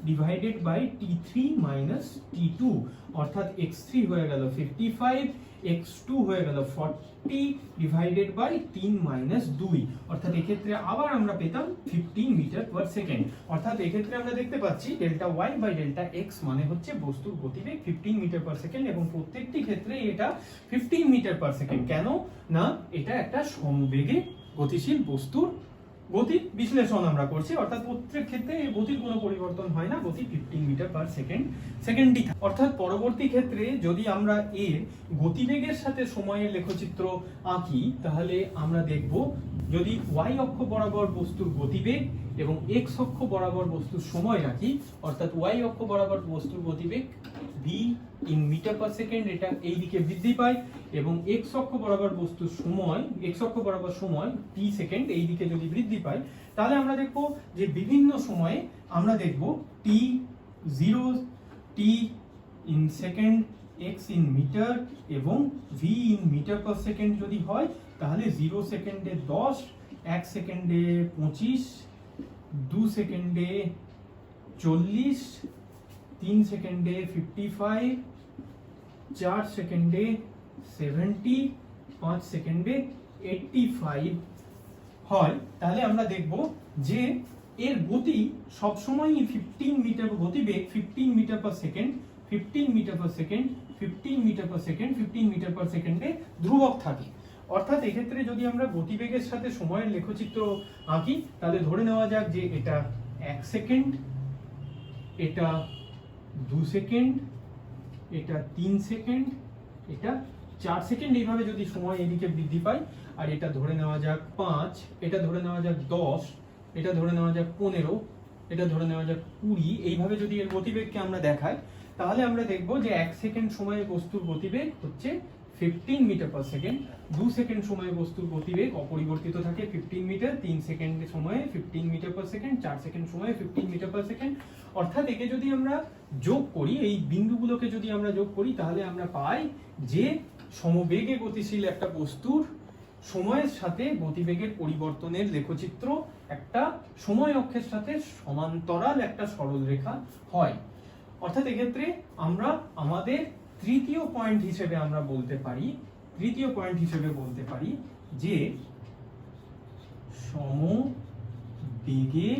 divided by t3 minus t2, অর্থাৎ x3 হয়ে গেল 55, x2 হয়ে গেল 40 ডিভাইডেড বাই 3 মাইনাস 2, অর্থাৎ এক্ষেত্রে আবার আমরা পেতাম 15 মিটার পার সেকেন্ড। অর্থাৎ এক্ষেত্রে আমরা দেখতে পাচ্ছি delta Y by delta X মানে হচ্ছে বস্তুর গতিবেগ 15 মিটার পার সেকেন্ড, এবং প্রত্যেকটি ক্ষেত্রে এটা 15 মিটার পার সেকেন্ড। কেন না এটা একটা সমবেগে গতিশীল বস্তুর গতির বিশ্লেষণ আমরা করছি, অর্থাৎ প্রত্যেক ক্ষেত্রে এই গতির কোনো পরিবর্তন হয় না, গতি 15 মিটার পার সেকেন্ডই। অর্থাৎ পরবর্তী ক্ষেত্রে যদি আমরা এর গতিবেগের সাথে সময়ের লেখচিত্র আঁকি, তাহলে আমরা দেখব যদি y অক্ষ বরাবর বস্তুর গতিবেগ এবং x অক্ষ বরাবর বস্তুর সময় রাখি, অর্থাৎ y অক্ষ বরাবর বস্তুর গতিবেগ V in metre per second, এটা এই দিকে বৃদ্ধি পায়, এবং এক্স অক্ষ বরাবর বস্তুর সময়, এক্স অক্ষ বরাবর সময় টি সেকেন্ড এই দিকে যদি বৃদ্ধি পায়, তাহলে আমরা দেখব যে বিভিন্ন সময়ে আমরা দেখব T 0, T in second, X in metre এবং V in metre per second যদি হয়, তাহলে 0 সেকেন্ডে 10, 1 সেকেন্ডে 25, 2 সেকেন্ডে 40, 3 সেকেন্ডে 55, 4 সেকেন্ডে 70, 5 সেকেন্ডে 85 হয়। তাহলে আমরা দেখব যে এর গতি সবসময় 15 মিটার, গতিবেগ 15 metre per second, 15 metre per second, 15 metre per second, 15 metre per সেকেন্ডে ধ্রুবক থাকে। অর্থাৎ এক্ষেত্রে যদি আমরা গতিবেগের সাথে সময়ের লেখচিত্র আঁকি, তাহলে ধরে নেওয়া যাক যে এটা 1 সেকেন্ড, এটা 2 সেকেন্ড, এটা 3 সেকেন্ড, এটা 4 সেকেন্ড, এইভাবে যদি সময় এদিকে বৃদ্ধি পায়, আর এটা ধরে নেওয়া যাক 5, এটা ধরে নেওয়া যাক 10, এটা ধরে নেওয়া যাক 15, এটা ধরে নেওয়া যাক 20, এইভাবে যদি এর গতিবেগকে আমরা দেখাই, তাহলে আমরা দেখব যে 1 সেকেন্ড সময়ে বস্তুর গতিবেগ হচ্ছে 15 মিটার পার সেকেন্ড, 2 সেকেন্ড সময়ে বস্তুর গতিবেগ অপরিবর্তিত থাকে 15 মিটার, 3 সেকেন্ড সময়ে 15 মিটার পার সেকেন্ড, 4 সেকেন্ড সময়ে 15 মিটার পার সেকেন্ড। অর্থাৎ একে যদি আমরা যোগ করি, এই বিন্দুগুলোকে যদি আমরা যোগ করি, তাহলে আমরা পাই যে সমবেগে গতিশীল একটা বস্তুর সময়ের সাথে গতিবেগের পরিবর্তনের লেখচিত্র একটা সময় অক্ষের সাথে সমান্তরাল একটা সরলরেখা হয়। অর্থাৎ এক্ষেত্রে আমরা আমাদের তৃতীয় পয়েন্ট হিসেবে আমরা বলতে পারি যে সমবেগে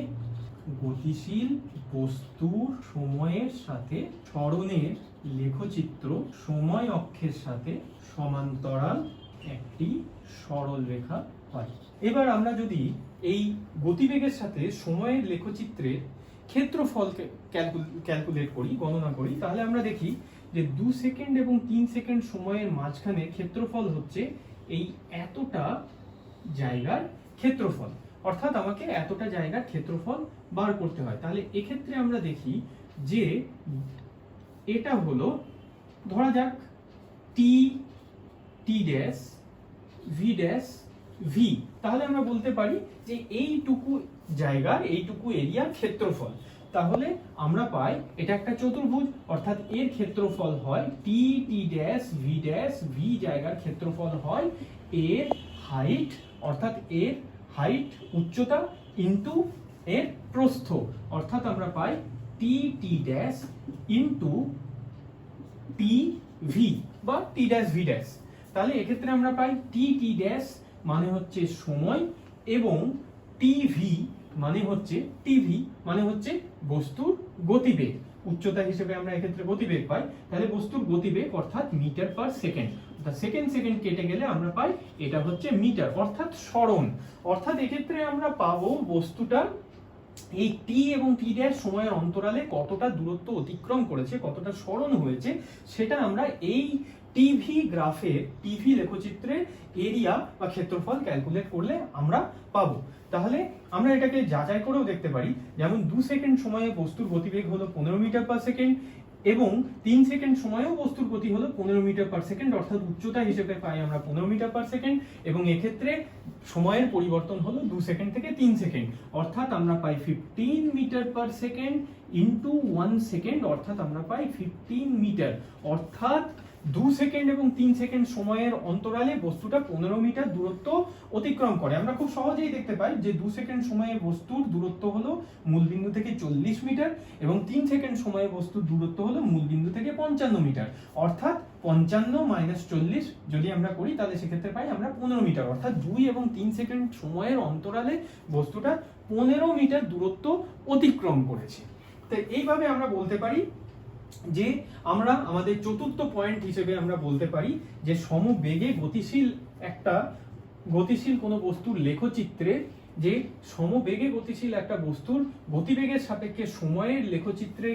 গতিশীল বস্তুর সময়ের সাথে সরণের লেখচিত্র সময় অক্ষের সাথে সমান্তরাল একটি সরল রেখা হয়। এবার আমরা যদি এই গতিবেগের সাথে সময়ের লেখচিত্রের ক্ষেত্রফলকে ক্যালকুলেট করি, গণনা করি, তাহলে আমরা দেখি যে 2 সেকেন্ড এবং 3 সেকেন্ড সময়ের মাঝখানে ক্ষেত্রফল হচ্ছে এই এতটা জায়গার ক্ষেত্রফল। অর্থাৎ আমাকে এতটা জায়গার ক্ষেত্রফল বার করতে হয়। তাহলে এক্ষেত্রে আমরা দেখি যে এটা হলো, ধরা যাক টি, টি ড্যাশ, ভি ড্যাশ, ভি। তাহলে আমরা বলতে পারি যে এইটুকু জায়গার, এইটুকু এরিয়ার ক্ষেত্রফল। তাহলে আমরা পাই এটা একটা চতুর্ভুজ, অর্থাৎ এর ক্ষেত্রফল হয় টি, টি ড্যাশ, ভি জায়গার ক্ষেত্রফল হয় এর হাইট, অর্থাৎ এর হাইট উচ্চতা ইনটু এর প্রস্থ, অর্থাৎ আমরা পাই টি, টি ড্যাশ ইনটু টি ভি বা টি ড্যাশ ভি ড্যাশ। তাহলে এক্ষেত্রে আমরা পাই টি, টি ড্যাশ মানে হচ্ছে সময়, এবং টিভি মানে হচ্ছে, টিভি মানে হচ্ছে বস্তুর গতিবেগ। উচ্চতা হিসেবে আমরা এক্ষেত্রে গতিবেগ পাই, তাহলে বস্তুর গতিবেগ অর্থাৎ metre per second. Second second কেটে গেলে আমরা পাই এটা হচ্ছে মিটার, অর্থাৎ সরণ। অর্থাৎ এক্ষেত্রে আমরা পাবো বস্তুটার এই টি এবং টি ড্যাশ সময়ের অন্তরালে কতটা দূরত্ব অতিক্রম করেছে, কতটা সরণ হয়েছে, সেটা আমরা এই টিভি গ্রাফে, টিভি লেখচিত্রে এরিয়া বা ক্ষেত্রফল ক্যালকুলেট করলে আমরা পাবো। তাহলে আমরা এটাকে যাচাই করেও দেখতে পারি, যেমন 2 সেকেন্ড সময়ে বস্তুর গতিবেগ হলো 15 মিটার পার সেকেন্ড, এবং 3 সেকেন্ড সময়েও বস্তুর গতি হলো 15 মিটার পার সেকেন্ড, অর্থাৎ উচ্চতা হিসেবে পাই আমরা 15 মিটার পার সেকেন্ড, এবং এক্ষেত্রে সময়ের পরিবর্তন হলো 2 সেকেন্ড থেকে 3 সেকেন্ড, অর্থাৎ আমরা পাই 15 metre per second into 1 second, অর্থাৎ আমরা পাই 15 মিটার। অর্থাৎ 2 সেকেন্ড এবং 3 সেকেন্ড সময়ের অন্তরালে বস্তুটা 15 মিটার দূরত্ব অতিক্রম করে। আমরা খুব সহজেই দেখতে পাই যে 2 সেকেন্ড সময়ে বস্তুর দূরত্ব হলো মূলবিন্দু থেকে 40 মিটার, এবং 3 সেকেন্ড সময়ে বস্তুর দূরত্ব হলো মূলবিন্দু থেকে 55 মিটার, অর্থাৎ 55 মাইনাস 40 যদি আমরা করি, তাহলে সেক্ষেত্রে পাই আমরা 15 মিটার। অর্থাৎ 2 এবং 3 সেকেন্ড সময়ের অন্তরালে বস্তুটা 15 মিটার দূরত্ব অতিক্রম করেছে। তো এইভাবে আমরা বলতে পারি যে আমরা আমাদের চতুর্থ পয়েন্ট হিসেবে আমরা বলতে পারি যে সমবেগে গতিশীল কোনো বস্তুর লেখচিত্রে, যে সমবেগে গতিশীল একটা বস্তুর গতিবেগের সাপেক্ষে সময়ের লেখচিত্রের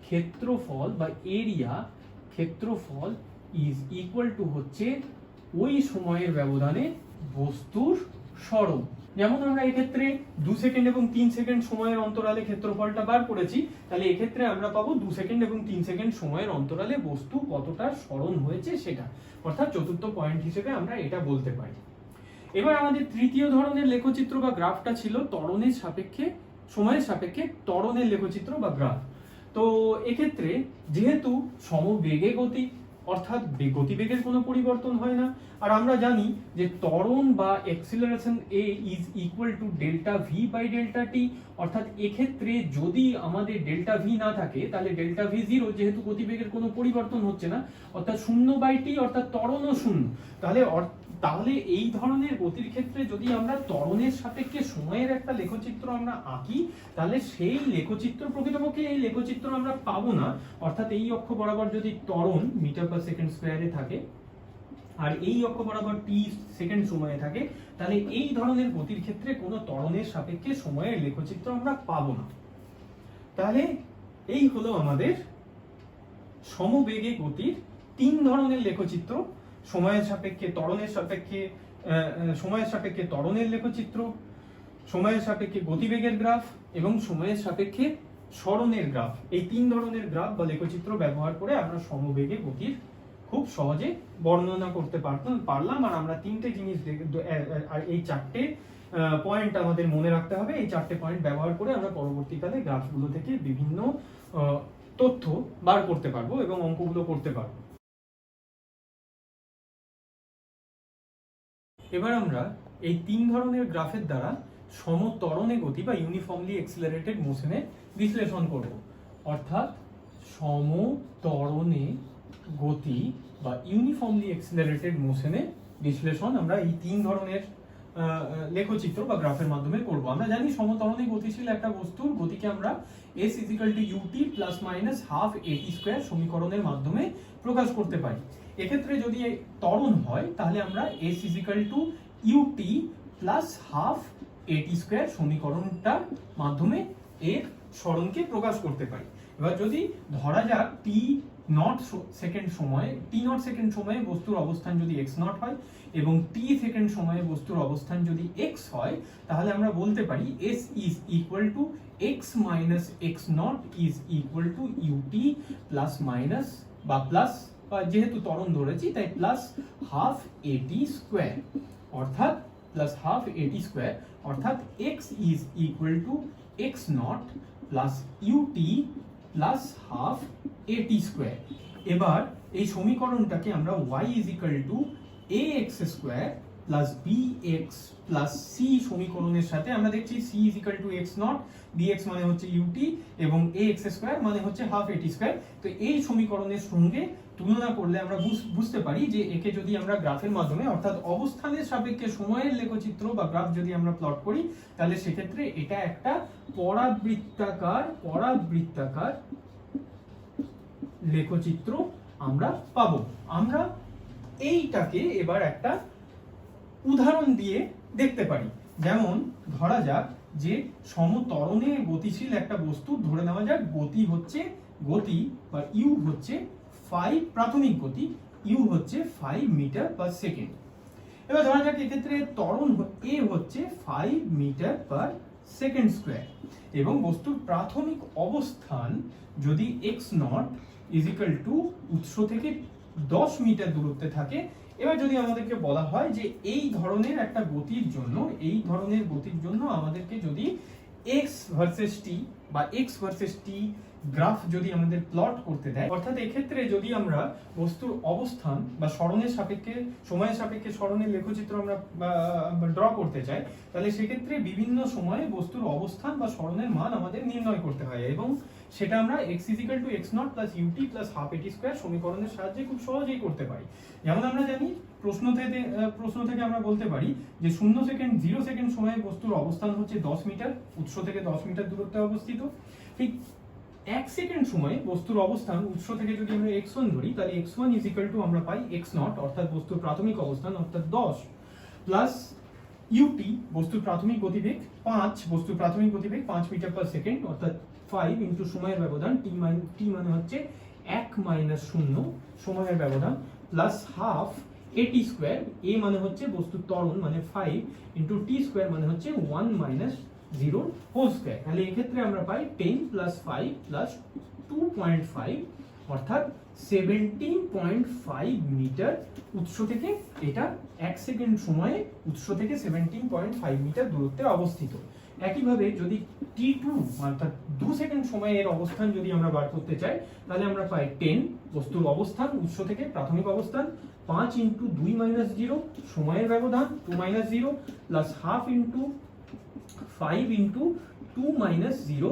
ক্ষেত্রফল বা এরিয়া, ক্ষেত্রফল ইজ ইকুয়াল টু হচ্ছে ওই সময়ের ব্যবধানে বস্তুর সরণ। যেমন আমরা এক্ষেত্রে 2 সেকেন্ড এবং 3 সেকেন্ড সময়ের অন্তরালে ক্ষেত্রফলটা বার করেছি, তাহলে এক্ষেত্রে আমরা পাবো 2 সেকেন্ড এবং 3 সেকেন্ড সময়ের অন্তরালে বস্তু কতটা সরণ হয়েছে সেটা, অর্থাৎ চতুর্থ পয়েন্ট হিসেবে আমরা এটা বলতে পারি। এবার আমাদের তৃতীয় ধরনের লেখচিত্র বা গ্রাফটা ছিল ত্বরণের সাপেক্ষে, সময়ের সাপেক্ষে ত্বরণের লেখচিত্র বা গ্রাফ। তো এক্ষেত্রে যেহেতু সমবেগে গতি, অর্থাৎ গতিবেগের কোনো পরিবর্তন হয় না, আর আমরা জানি যে ত্বরণ বা acceleration a is equal to delta V by delta T, অর্থাৎ এক্ষেত্রে যদি আমাদের ডেল্টা ভি না থাকে তাহলে ডেল্টা ভি জিরো, যেহেতু গতিবেগের কোনো পরিবর্তন হচ্ছে না, অর্থাৎ শূন্য বাই টি, অর্থাৎ ত্বরণও শূন্য। তাহলে এই ধরনের গতির ক্ষেত্রে যদি আমরা ত্বরণের সাপেক্ষে সময়ের একটা লেখচিত্র আমরা আঁকি, তাহলে সেই লেখচিত্র, প্রকৃতপক্ষে এই লেখচিত্র আমরা পাবো না, অর্থাৎ এই অক্ষ বরাবর যদি ত্বরণ মিটার পার সেকেন্ড স্কয়ারে থাকে আর এই অক্ষ বরাবর টি সেকেন্ড সময়ে থাকে, তাহলে এই ধরনের গতির ক্ষেত্রে কোনো ত্বরণের সাপেক্ষে সময়ের লেখচিত্র আমরা পাবো না। তাহলে এই হলো আমাদের সমবেগে গতির 3 ধরনের লেখচিত্র: সময়ের সাপেক্ষে ত্বরণের সাপেক্ষে, সময়ের সাপেক্ষে ত্বরণের লেখচিত্র, সময়ের সাপেক্ষে গতিবেগের গ্রাফ এবং সময়ের সাপেক্ষে সরণের গ্রাফ। এই 3 ধরনের গ্রাফ বা লেখচিত্র ব্যবহার করে আমরা সমবেগে গতির খুব সহজে বর্ণনা করতে পারলাম। আর আমরা 3টে জিনিস, আর এই 4টে পয়েন্ট আমাদের মনে রাখতে হবে। এই 4টে পয়েন্ট ব্যবহার করে আমরা পরবর্তীকালে গ্রাফগুলো থেকে বিভিন্ন তথ্য বার করতে পারবো এবং অঙ্কগুলো করতে পারবো। এবার আমরা এই 3 ধরনের গ্রাফের দ্বারা সমত্বরণে গতি বা ইউনিফর্মলি এক্সিলারেটেড মোশনে বিশ্লেষণ করব, অর্থাৎ সমত্বরণে গতি বা ইউনিফর্মলি এক্সিলারেটেড মোশনে বিশ্লেষণ আমরা এই 3 ধরনের লেখচিত্র বা গ্রাফের মাধ্যমে করব। আমরা জানি সমত্বরণে গতিশীল একটা বস্তুর গতিকে আমরা s ut plus minus half at square সমীকরণের মাধ্যমে প্রকাশ করতে পারি। এক্ষেত্রে যদি ত্বরণ হয় তাহলে আমরা s ut plus half at square সমীকরণটার মাধ্যমে এর সরণকে প্রকাশ করতে পারি। এবার যদি ধরা যাক t0 সেকেন্ড সময়ে বস্তুর অবস্থান যদি x0 হয় এবং t সেকেন্ড সময়ে বস্তুর অবস্থান যদি x হয়, তাহলে আমরা বলতে পারি s is equal to x minus x0 is equal to ut plus minus বা প্লাস, যেহেতু ত্বরণ ধরেছি তাই প্লাস হাফ at স্কয়ার, অর্থাৎ প্লাস হাফ at স্কয়ার, অর্থাৎ x is equal to x0 plus ut plus half at square. এবার এই সমীকরণটাকে আমরা y is equal to ax square plus bx plus c সমীকরণের সাথে আমরা দেখছি c is equal to x0, bx মানে হচ্ছে ut এবং ax স্কয়ার মানে হচ্ছে হাফ at স্কয়ার। তো এই সমীকরণের সঙ্গে তুলনা করলে আমরা বুঝতে পারি যে একে যদি আমরা গ্রাফের মাধ্যমে, অর্থাৎ অবস্থানের সাপেক্ষে সময়ের লেখচিত্র বা গ্রাফ যদি আমরা প্লট করি, তাহলে সেক্ষেত্রে এটা একটা পরাবৃত্তাকার লেখচিত্র আমরা পাবো। আমরা এইটাকে এবার একটা উদাহরণ দিয়ে দেখতে পারি। যেমন ধরা যাক যে সমত্বরণে গতিশীল একটা বস্তু, ধরে নেওয়া যাক গতি বা ইউ হচ্ছে 5, প্রাথমিক গতি ইউ হচ্ছে 5 মিটার পার সেকেন্ড। এবার ধরা যাক এক্ষেত্রে ত্বরণ এ হচ্ছে 5 মিটার পার সেকেন্ড স্কয়ার এবং বস্তুর প্রাথমিক অবস্থান যদি x0 ইজ ইকুয়াল টু উৎস থেকে 10 মিটার দূরত্বে থাকে। এবার যদি আমাদেরকে বলা হয় যে এই ধরনের একটা গতির জন্য আমাদেরকে যদি x ভার্সেস t বা x ভার্সেস t গ্রাফ যদি আমাদের প্লট করতে দেয়, অর্থাৎ এক্ষেত্রে যদি আমরা বস্তুর অবস্থান বা সরণের সাপেক্ষে, সময়ের সাপেক্ষে সরণের লেখচিত্র আমরা ড্র করতে চাই, তাহলে সেক্ষেত্রে বিভিন্ন সময়ে বস্তুর অবস্থান বা সরণের মান আমাদের নির্ণয় করতে হয় এবং সেটা আমরা x is equal to x0 plus ut plus half at square সমীকরণের সাহায্যে খুব সহজেই করতে পারি। যেমন আমরা জানি প্রশ্ন থেকে আমরা বলতে পারি যে 0 সেকেন্ড সময়ে বস্তুর অবস্থান হচ্ছে 10 মিটার, উৎস থেকে 10 মিটার দূরত্বে অবস্থিত। ঠিক 1 সেকেন্ড সময়ে বস্তুর অবস্থান উৎস থেকে যদি আমরা x1 ধরি, তাহলে x1 is equal to আমরা পাই x0, অর্থাৎ বস্তুর প্রাথমিক অবস্থান অর্থাৎ 10 প্লাস ut বস্তুর প্রাথমিক গতিবেগ 5 মিটার পার সেকেন্ড, অর্থাৎ 5 ইনটু সময়ের ব্যবধান t মানে হচ্ছে 1 - 0 সময়ের ব্যবধান প্লাস হাফ এটি স্কোয়ার, এ মানে হচ্ছে বস্তুর ত্বরণ মানে 5 ইন্টু টি স্কোয়ার মানে হচ্ছে 1 মাইনাস 0 হোল স্কোয়ার। তাহলে এক্ষেত্রে আমরা পাই 10 প্লাস 5 প্লাস 2.5 অর্থাৎ 17.5 মিটার উৎস থেকে। এটা 1 সেকেন্ড সময়ে উৎস থেকে 17.5 মিটার দূরত্বে অবস্থিত। একইভাবে যদি t2 অর্থাৎ 2 সেকেন্ড সময়ে এর অবস্থান যদি আমরা বার করতে চাই, তাহলে আমরা পাই 10 বস্তুর অবস্থান উৎস থেকে প্রাথমিক অবস্থান, 5 ইন্টু 2 মাইনাস 0 সময়ের ব্যবধান 2 minus 0 plus half into 5 into 2 minus 0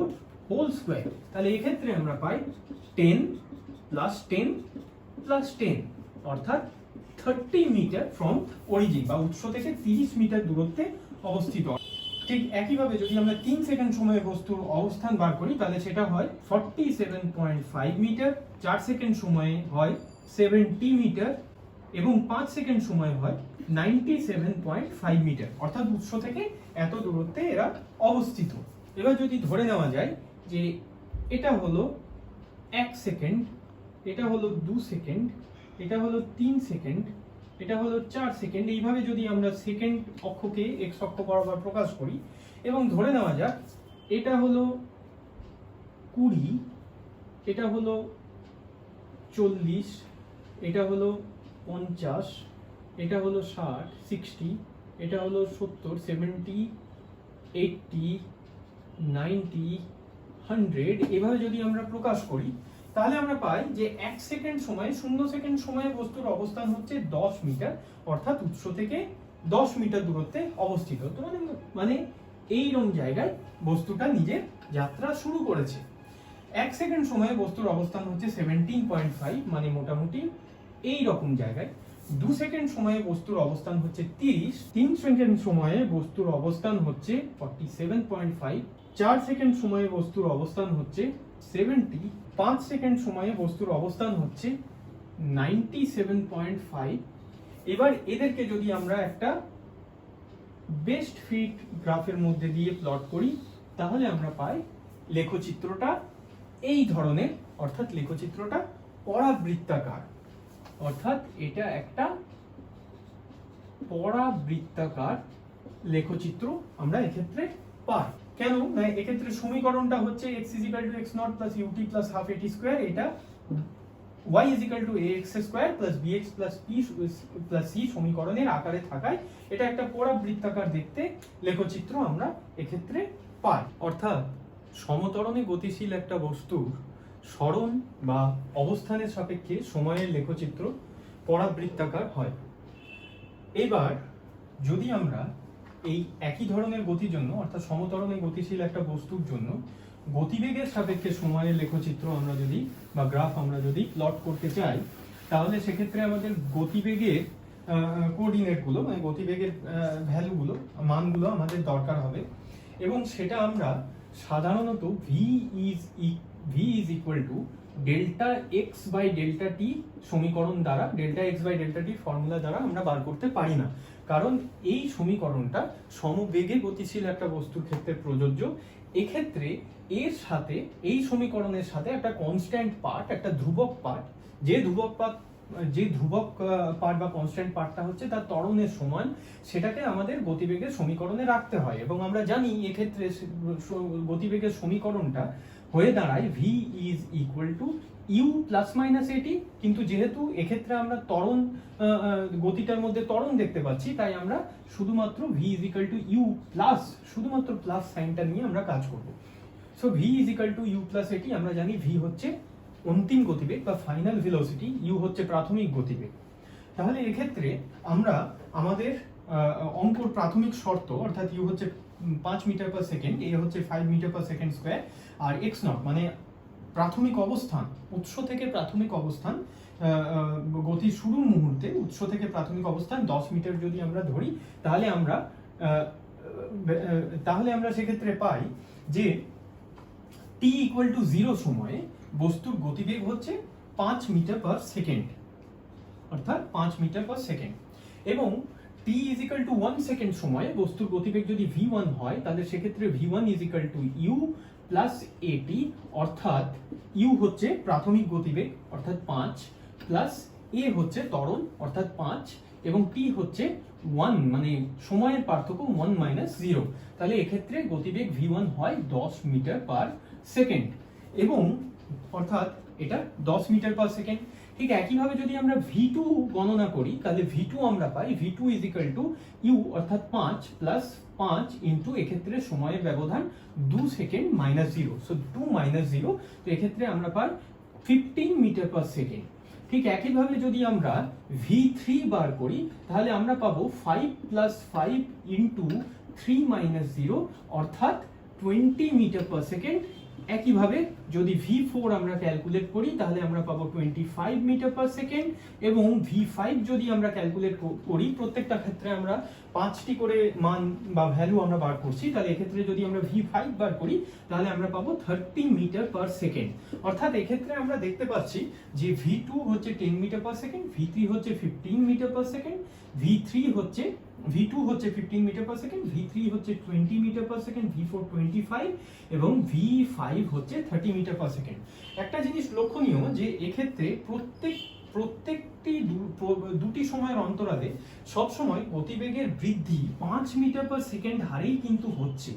whole square. তাহলে এক্ষেত্রে আমরা পাই 10 প্লাস 10 প্লাস 10 অর্থাৎ 30 মিটার ফ্রম অরিজিন বা উৎস থেকে 30 মিটার দূরত্বে অবস্থিত। ঠিক একইভাবে যদি আমরা 3 সেকেন্ড সময়ে বস্তুর অবস্থান বার করি, তাহলে সেটা হয় 47.5 মিটার, 4 সেকেন্ড সময়ে হয় 70 মিটার এবং 5 সেকেন্ড সময় হয় 97.5 মিটার, অর্থাৎ উৎস থেকে এত দূরত্বে এরা অবস্থিত। এবার যদি ধরে নেওয়া যায় যে এটা হলো 1 সেকেন্ড, এটা হলো 2 সেকেন্ড, এটা হলো 3 সেকেন্ড, এটা হলো 4 সেকেন্ড, এইভাবে যদি আমরা সেকেন্ড অক্ষকে এক্স অক্ষ বরাবর প্রকাশ করি এবং ধরে নেওয়া যাক এটা হলো 20, এটা হলো 40, এটা হলো 50, এটা হলো 60, 60, এটা হলো 70, 70, 80, 90, 100, এভাবে যদি আমরা প্রকাশ করি, তাহলে আমরা পাই যে 1 সেকেন্ড সময়ে 0 সেকেন্ড সময়ে বস্তুর অবস্থান হচ্ছে 10 মিটার, অর্থাৎ উৎস থেকে 10 মিটার দূরত্বে অবস্থিত। তো মানে এইরকম জায়গায় বস্তুটা নিজের যাত্রা শুরু করেছে। 1 সেকেন্ড সময়ে বস্তুর অবস্থান হচ্ছে 17.5, মানে মোটামুটি এই রকম জায়গায়। 2 সেকেন্ড সময়ে বস্তুর অবস্থান হচ্ছে 30, 3 সেকেন্ড সময়ে বস্তুর অবস্থান হচ্ছে 47.5, 4 সেকেন্ড সময়ে বস্তুর অবস্থান হচ্ছে 70, 5 সেকেন্ড সময়ে বস্তুর অবস্থান হচ্ছে 97.5। এবার এদেরকে যদি আমরা একটা বেস্ট ফিট গ্রাফের মধ্যে দিয়ে প্লট করি, তাহলে আমরা পাই লেখচিত্রটা এই ধরনের, অর্থাৎ লেখচিত্রটা পরাবৃত্তাকার, অর্থাৎ এটা একটা পরাবৃত্তাকার লেখচিত্র আমরা এক্ষেত্রে পাই। কেন? না, এক্ষেত্রে সমীকরণটা হচ্ছে x = x0 + ut + half at square, এটা y = ax square + bx + p + c সমীকরণের আকারে থাকায় এটা একটা পরাবৃত্তাকার দেখতে লেখচিত্র আমরা এক্ষেত্রে পাই। অর্থাৎ সমতরণে গতিশীল একটা বস্তুর সরণ বা অবস্থানের সাপেক্ষে সময়ের লেখচিত্র পরাবৃত্তাকার হয়। এবার যদি আমরা এই একই ধরনের গতির জন্য, অর্থাৎ সমতরণে গতিশীল একটা বস্তুর জন্য গতিবেগের সাপেক্ষে সময়ের লেখচিত্র আমরা যদি বা গ্রাফ আমরা যদি প্লট করতে চাই, তাহলে সেক্ষেত্রে আমাদের গতিবেগের কোঅর্ডিনেটগুলো মানে গতিবেগের ভ্যালুগুলো মানগুলো আমাদের দরকার হবে এবং সেটা আমরা সাধারণত v is equal to delta X by delta T সমীকরণ দ্বারা, delta X by delta T formula দ্বারা আমরা বার করতে পারি না, কারণ এই সমীকরণটা সমবেগে গতিশীল একটা বস্তুর ক্ষেত্রে প্রযোজ্য। এক্ষেত্রে এর সাথে এই সমীকরণের সাথে একটা কনস্ট্যান্ট পার্ট, একটা ধ্রুবক পার্ট, যে ধ্রুবক পার্ট বা কনস্ট্যান্ট পার্টটা হচ্ছে তার ত্বরণের সমান, সেটাকে আমাদের গতিবেগের সমীকরণে রাখতে হয়। এবং আমরা জানি এক্ষেত্রে গতিবেগের সমীকরণটা হয়ে দাঁড়ায় v is equal to u plus minus এটি, কিন্তু যেহেতু এক্ষেত্রে আমরা ত্বরণ গতিটার মধ্যে ত্বরণ দেখতে পাচ্ছি, তাই আমরা শুধুমাত্র v is equal to u plus, শুধুমাত্র প্লাস সাইনটা নিয়ে আমরা কাজ করব। So v is equal to u plus এটি, আমরা জানি v হচ্ছে অন্তিম গতিবেগ বা ফাইনাল ভেলোসিটি, u হচ্ছে প্রাথমিক গতিবেগ। তাহলে এক্ষেত্রে আমরা আমাদের অঙ্কর প্রাথমিক শর্ত, অর্থাৎ u হচ্ছে 5 মিটার পার সেকেন্ড, a হচ্ছে 5 মিটার পার সেকেন্ড স্কয়ার, আর x0 মানে প্রাথমিক অবস্থান, উৎস থেকে প্রাথমিক অবস্থান গতির শুরুর মুহূর্তে উৎস থেকে প্রাথমিক অবস্থান 10 মিটার যদি আমরা ধরি, তাহলে আমরা সেক্ষেত্রে পাই যে t = 0 সময়ে বস্তুর গতিবেগ হচ্ছে 5 মিটার পার সেকেন্ড, অর্থাৎ 5 মিটার পার সেকেন্ড, এবং t = 1 সেকেন্ড সময়ে বস্তুর গতিবেগ যদি v1 হয়, তাহলে সেক্ষেত্রে v1 = u প্লাস at, অর্থাৎ u হচ্ছে প্রাথমিক গতিবেগ অর্থাৎ 5 প্লাস a হচ্ছে ত্বরণ অর্থাৎ 5 এবং টি হচ্ছে 1, মানে সময়ের পার্থক্য 1 মাইনাস 0। তাহলে এক্ষেত্রে গতিবেগ v1 হয় 10 মিটার পার সেকেন্ড, এবং অর্থাৎ এটা 10 মিটার পার সেকেন্ড। ঠিক একইভাবে যদি আমরা v2 গণনা করি, তাহলে v2 আমরা পাই v2 is equal two u, অর্থাৎ 5 প্লাস 5 ইন্টু এক্ষেত্রে সময়ের ব্যবধান 2 সেকেন্ড মাইনাস 0, সো 2 মাইনাস 0, তো এক্ষেত্রে আমরা পাই 15 মিটার পার সেকেন্ড। ঠিক একইভাবে যদি আমরা v3 বার করি, তাহলে আমরা পাবো 5 প্লাস 5 ইন্টু 3 মাইনাস 0, অর্থাৎ 20 মিটার পার সেকেন্ড। একইভাবে যদি v4 আমরা ক্যালকুলেট করি, তাহলে আমরা পাবো 25 মিটার পার সেকেন্ড, এবং v5 যদি আমরা ক্যালকুলেট করি, প্রত্যেকটা ক্ষেত্রে আমরা 5টি করে মান বা ভ্যালু আমরা বার করছি, তাহলে এক্ষেত্রে যদি আমরা v5 বার করি, তাহলে আমরা পাবো 30 মিটার পার সেকেন্ড। অর্থাৎ এক্ষেত্রে আমরা দেখতে পাচ্ছি যে v2 হচ্ছে 10 মিটার পার সেকেন্ড, v3 হচ্ছে 15 মিটার পার সেকেন্ড, v2 হচ্ছে 15 মিটার পার সেকেন্ড, v3 হচ্ছে 20 মিটার পার সেকেন্ড, v4 25 এবং v5 হচ্ছে 30 মিটার পার সেকেন্ড। একটা জিনিস লক্ষণীয় যে এক্ষেত্রে প্রত্যেকটি দুটি সময়ের অন্তরালে সব সময় গতিবেগের বৃদ্ধি 5 মিটার পার সেকেন্ড হারেই কিন্তু হচ্ছে,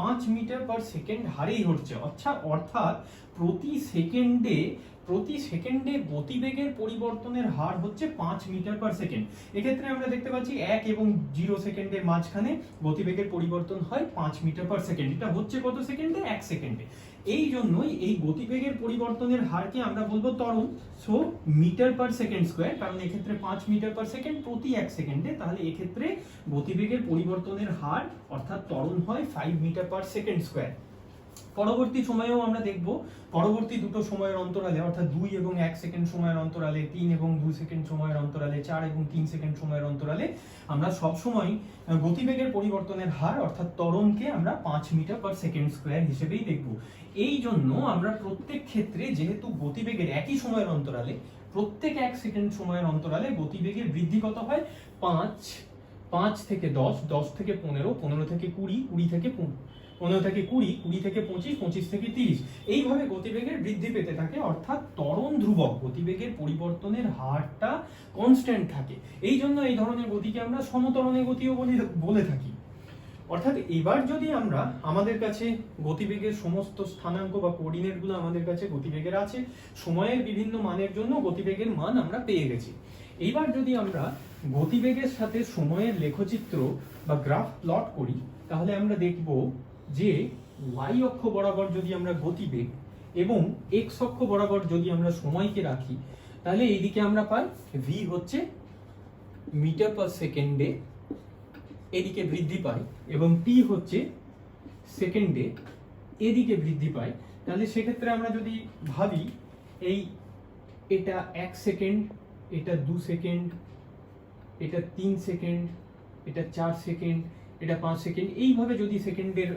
5 মিটার পার সেকেন্ড হারেই হচ্ছে। অর্থাৎ প্রতি সেকেন্ডে গতিবেগের পরিবর্তনের হার হচ্ছে 5 মিটার পার সেকেন্ড। এক্ষেত্রে আমরা দেখতে পাচ্ছি 1 এবং 0 সেকেন্ডের মাঝখানে গতিবেগের পরিবর্তন হয় 5 মিটার পার সেকেন্ড। এটা হচ্ছে কত সেকেন্ডে? 1 সেকেন্ডে। এই জন্যই এই গতিবেগের পরিবর্তনের হারকে আমরা বলবো ত্বরণ, so metre per second square, কারণ এক্ষেত্রে 5 মিটার পার সেকেন্ড প্রতি 1 সেকেন্ডে, তাহলে এক্ষেত্রে গতিবেগের পরিবর্তনের হার অর্থাৎ ত্বরণ হয় 5 মিটার পার সেকেন্ড স্কয়ার। পরবর্তী সময়েও আমরা দেখব, পরবর্তী দুটো সময়ের অন্তরালে অর্থাৎ 2 এবং 1 সেকেন্ড সময়ের অন্তরালে, 3 এবং 2 সেকেন্ড সময়ের অন্তরালে, 4 এবং 3 সেকেন্ড সময়ের অন্তরালে আমরা সব সময় গতিবেগের পরিবর্তনের হার অর্থাৎ ত্বরণকে আমরা 5 মিটার পার সেকেন্ড স্কয়ার হিসেবেই দেখব। এই জন্য আমরা প্রত্যেক ক্ষেত্রে যেহেতু গতিবেগের একই সময়ের অন্তরালে প্রত্যেক 1 সেকেন্ড সময়ের অন্তরালে গতিবেগের বৃদ্ধি কত হয়? 5 থেকে 10, 10 থেকে 15, 15 থেকে 20, 20 থেকে 15 থেকে 20, 20 থেকে 25, 25 থেকে 30, এইভাবে গতিবেগের বৃদ্ধি পেতে থাকে। অর্থাৎ ত্বরণ ধ্রুবক, গতিবেগের পরিবর্তনের হারটা কনস্ট্যান্ট থাকে। এই জন্য এই ধরনের গতিকে আমরা সমত্বরণের গতিও বলে থাকি। অর্থাৎ এবার যদি আমরা, আমাদের কাছে গতিবেগের সমস্ত স্থানাঙ্ক বা কোঅর্ডিনেটগুলো আমাদের কাছে গতিবেগের আছে, সময়ের বিভিন্ন মানের জন্য গতিবেগের মান আমরা পেয়ে গেছি। এইবার যদি আমরা গতিবেগের সাথে সময়ের লেখচিত্র বা গ্রাফ প্লট করি, তাহলে আমরা দেখব যে y অক্ষ বরাবর যদি আমরা গতিবেগ এবং x অক্ষ বরাবর যদি আমরা সময়কে রাখি, তাহলে এইদিকে আমরা পাই v হচ্ছে মিটার পার সেকেন্ডে এদিকে বৃদ্ধি পায়, এবং t হচ্ছে সেকেন্ডে এদিকে বৃদ্ধি পায়। তাহলে সেক্ষেত্রে আমরা যদি ভাবি এটা 1 সেকেন্ড, এটা 2 সেকেন্ড, এটা 3 সেকেন্ড, এটা 4 সেকেন্ড, এটা 5 সেকেন্ড, এইভাবে যদি সেকেন্ডের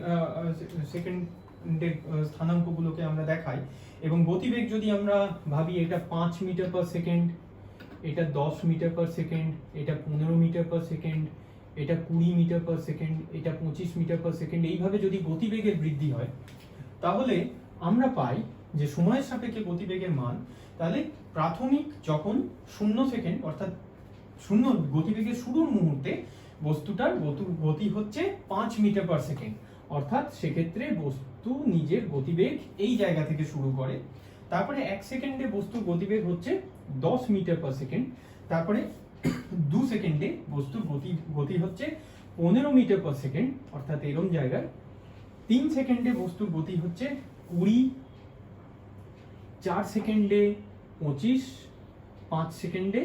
স্থানাঙ্কগুলোকে আমরা দেখাই, এবং গতিবেগ যদি আমরা ভাবি এটা 5 মিটার পার সেকেন্ড, এটা 10 মিটার পার সেকেন্ড, এটা 15 মিটার পার সেকেন্ড, এটা 20 মিটার পার সেকেন্ড, এটা 25 মিটার পার সেকেন্ড, এইভাবে যদি গতিবেগের বৃদ্ধি হয়, তাহলে আমরা পাই যে সময়ের সাপেক্ষে গতিবেগের মান, তাহলে প্রাথমিক যখন 0 সেকেন্ড অর্থাৎ গতিবেগের শুরুর মুহূর্তে বস্তুটার গতি হচ্ছে 5 মিটার পার সেকেন্ড, অর্থাৎ সেক্ষেত্রে বস্তু নিজের গতিবেগ এই জায়গা থেকে শুরু করে। তারপরে 1 সেকেন্ডে বস্তুর গতিবেগ হচ্ছে 10 মিটার পার সেকেন্ড, তারপরে 2 সেকেন্ডে বস্তুর গতি হচ্ছে 15 মিটার পার সেকেন্ড, অর্থাৎ এরম জায়গায়। 3 সেকেন্ডে বস্তুর গতি হচ্ছে 20, 4 সেকেন্ডে 25, 5 সেকেন্ডে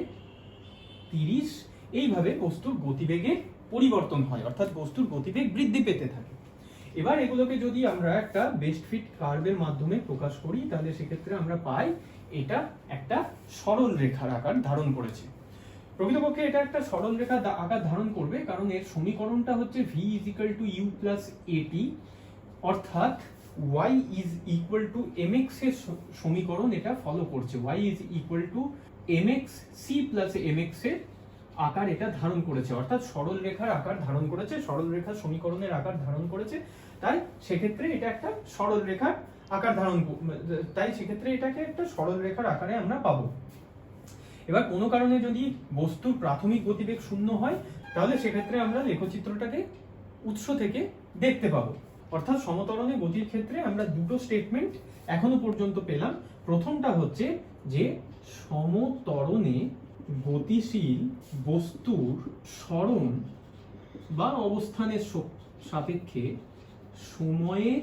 30, এইভাবে বস্তুর গতিবেগে পরিবর্তন হয়, অর্থাৎ বস্তুর গতিবেগ বৃদ্ধি পেতে থাকে। এবার এগুলোকে যদি আমরা একটা বেস্ট ফিট কার্ভের মাধ্যমে প্রকাশ করি, তাহলে সেক্ষেত্রে আমরা পাই এটা একটা সরল রেখার আকার ধারণ করেছে। প্রকৃতপক্ষে এটা একটা সরল রেখা আকার ধারণ করবে, কারণ এর সমীকরণটা হচ্ছে v = u + at, অর্থাৎ y = mx এর সমীকরণ এটা ফলো করছে। y = mx c + mx এর আকার এটা ধারণ করেছে, অর্থাৎ সরল রেখার আকার ধারণ করেছে, সরল রেখার সমীকরণের আকার ধারণ করেছে। তাই সেক্ষেত্রে এটা একটা সরল রেখার আকার ধারণ, তাই সেক্ষেত্রে এটাকে একটা সরল রেখার আকারে আমরা পাবো। এবার কোনো কারণে যদি বস্তুর প্রাথমিক গতিবেগ শূন্য হয় তাহলে সেক্ষেত্রে আমরা লেখচিত্রটাকে উৎস থেকে দেখতে পাবো। অর্থাৎ সমত্বরণে গতির ক্ষেত্রে আমরা দুটো স্টেটমেন্ট এখনো পর্যন্ত পেলাম। প্রথমটা হচ্ছে যে সমত্বরণে গতিশীল বস্তুর সরণ বা অবস্থানের সাপেক্ষে সময়ের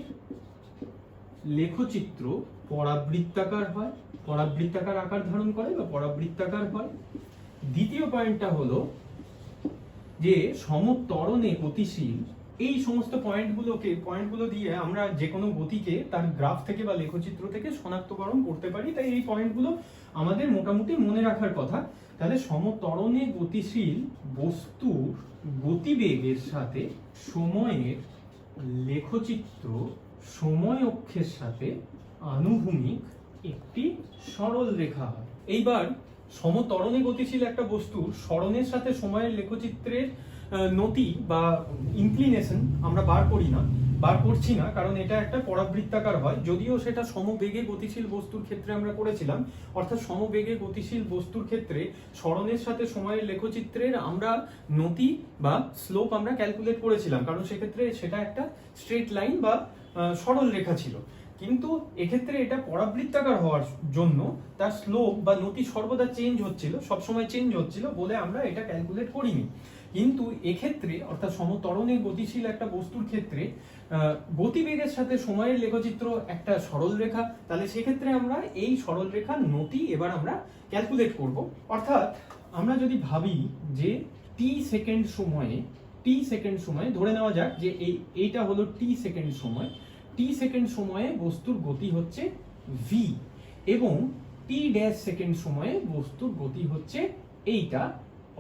লেখচিত্র পরাবৃত্তাকার হয়, পরাবৃত্তাকার আকার ধারণ করে বা পরাবৃত্তাকার হয়। দ্বিতীয় পয়েন্টটা হলো যে সমত্বরণে গতিশীল, এই সমস্ত পয়েন্টগুলো দিয়ে আমরা যে কোনো গতিকে তার গ্রাফ থেকে বা লেখচিত্র থেকে শনাক্তকরণ করতে পারি। তাই এই পয়েন্টগুলো আমাদের মোটামুটি মনে রাখার কথা। তাহলে সমত্বরণে গতিশীল বস্তুর গতিবেগের সাথে সময়ের লেখচিত্র সময় অক্ষের সাথে আনুভূমিক একটি সরল রেখা হয়। এইবার সমত্বরণে গতিশীল একটা বস্তুর সরণের সাথে সময়ের লেখচিত্রের নতি বা ইনক্লিনেশন আমরা বার করছি না, কারণ এটা একটা পরাবৃত্তাকার হয়। যদিও সেটা সমবেগে গতিশীল বস্তুর ক্ষেত্রে আমরা করেছিলাম, অর্থাৎ সমবেগে গতিশীল বস্তুর ক্ষেত্রে সরণের সাথে সময়ের লেখচিত্রের আমরা নতি বা স্লোপ আমরা ক্যালকুলেট করেছিলাম, কারণ সেক্ষেত্রে সেটা একটা স্ট্রেট লাইন বা সরল রেখা ছিল। কিন্তু এক্ষেত্রে এটা পরাবৃত্তাকার হওয়ার জন্য তার স্লোপ বা নতি সর্বদা সবসময় চেঞ্জ হচ্ছিল বলে আমরা এটা ক্যালকুলেট করিনি। কিন্তু এক্ষেত্রে অর্থাৎ সমত্বরণে গতিশীল একটা বস্তুর ক্ষেত্রে গতিবেগের সাথে সময়ের লেখচিত্র একটা সরল রেখা, তাহলে সেক্ষেত্রে আমরা এই সরল রেখার নতি এবার আমরা ক্যালকুলেট করব। অর্থাৎ আমরা যদি ভাবি যে টি সেকেন্ড সময়ে ধরে নেওয়া যাক যে এইটা হলো টি সেকেন্ড সময়ে বস্তুর গতি হচ্ছে v, এবং টি ড্যাশ সেকেন্ড সময়ে বস্তুর গতি হচ্ছে এইটা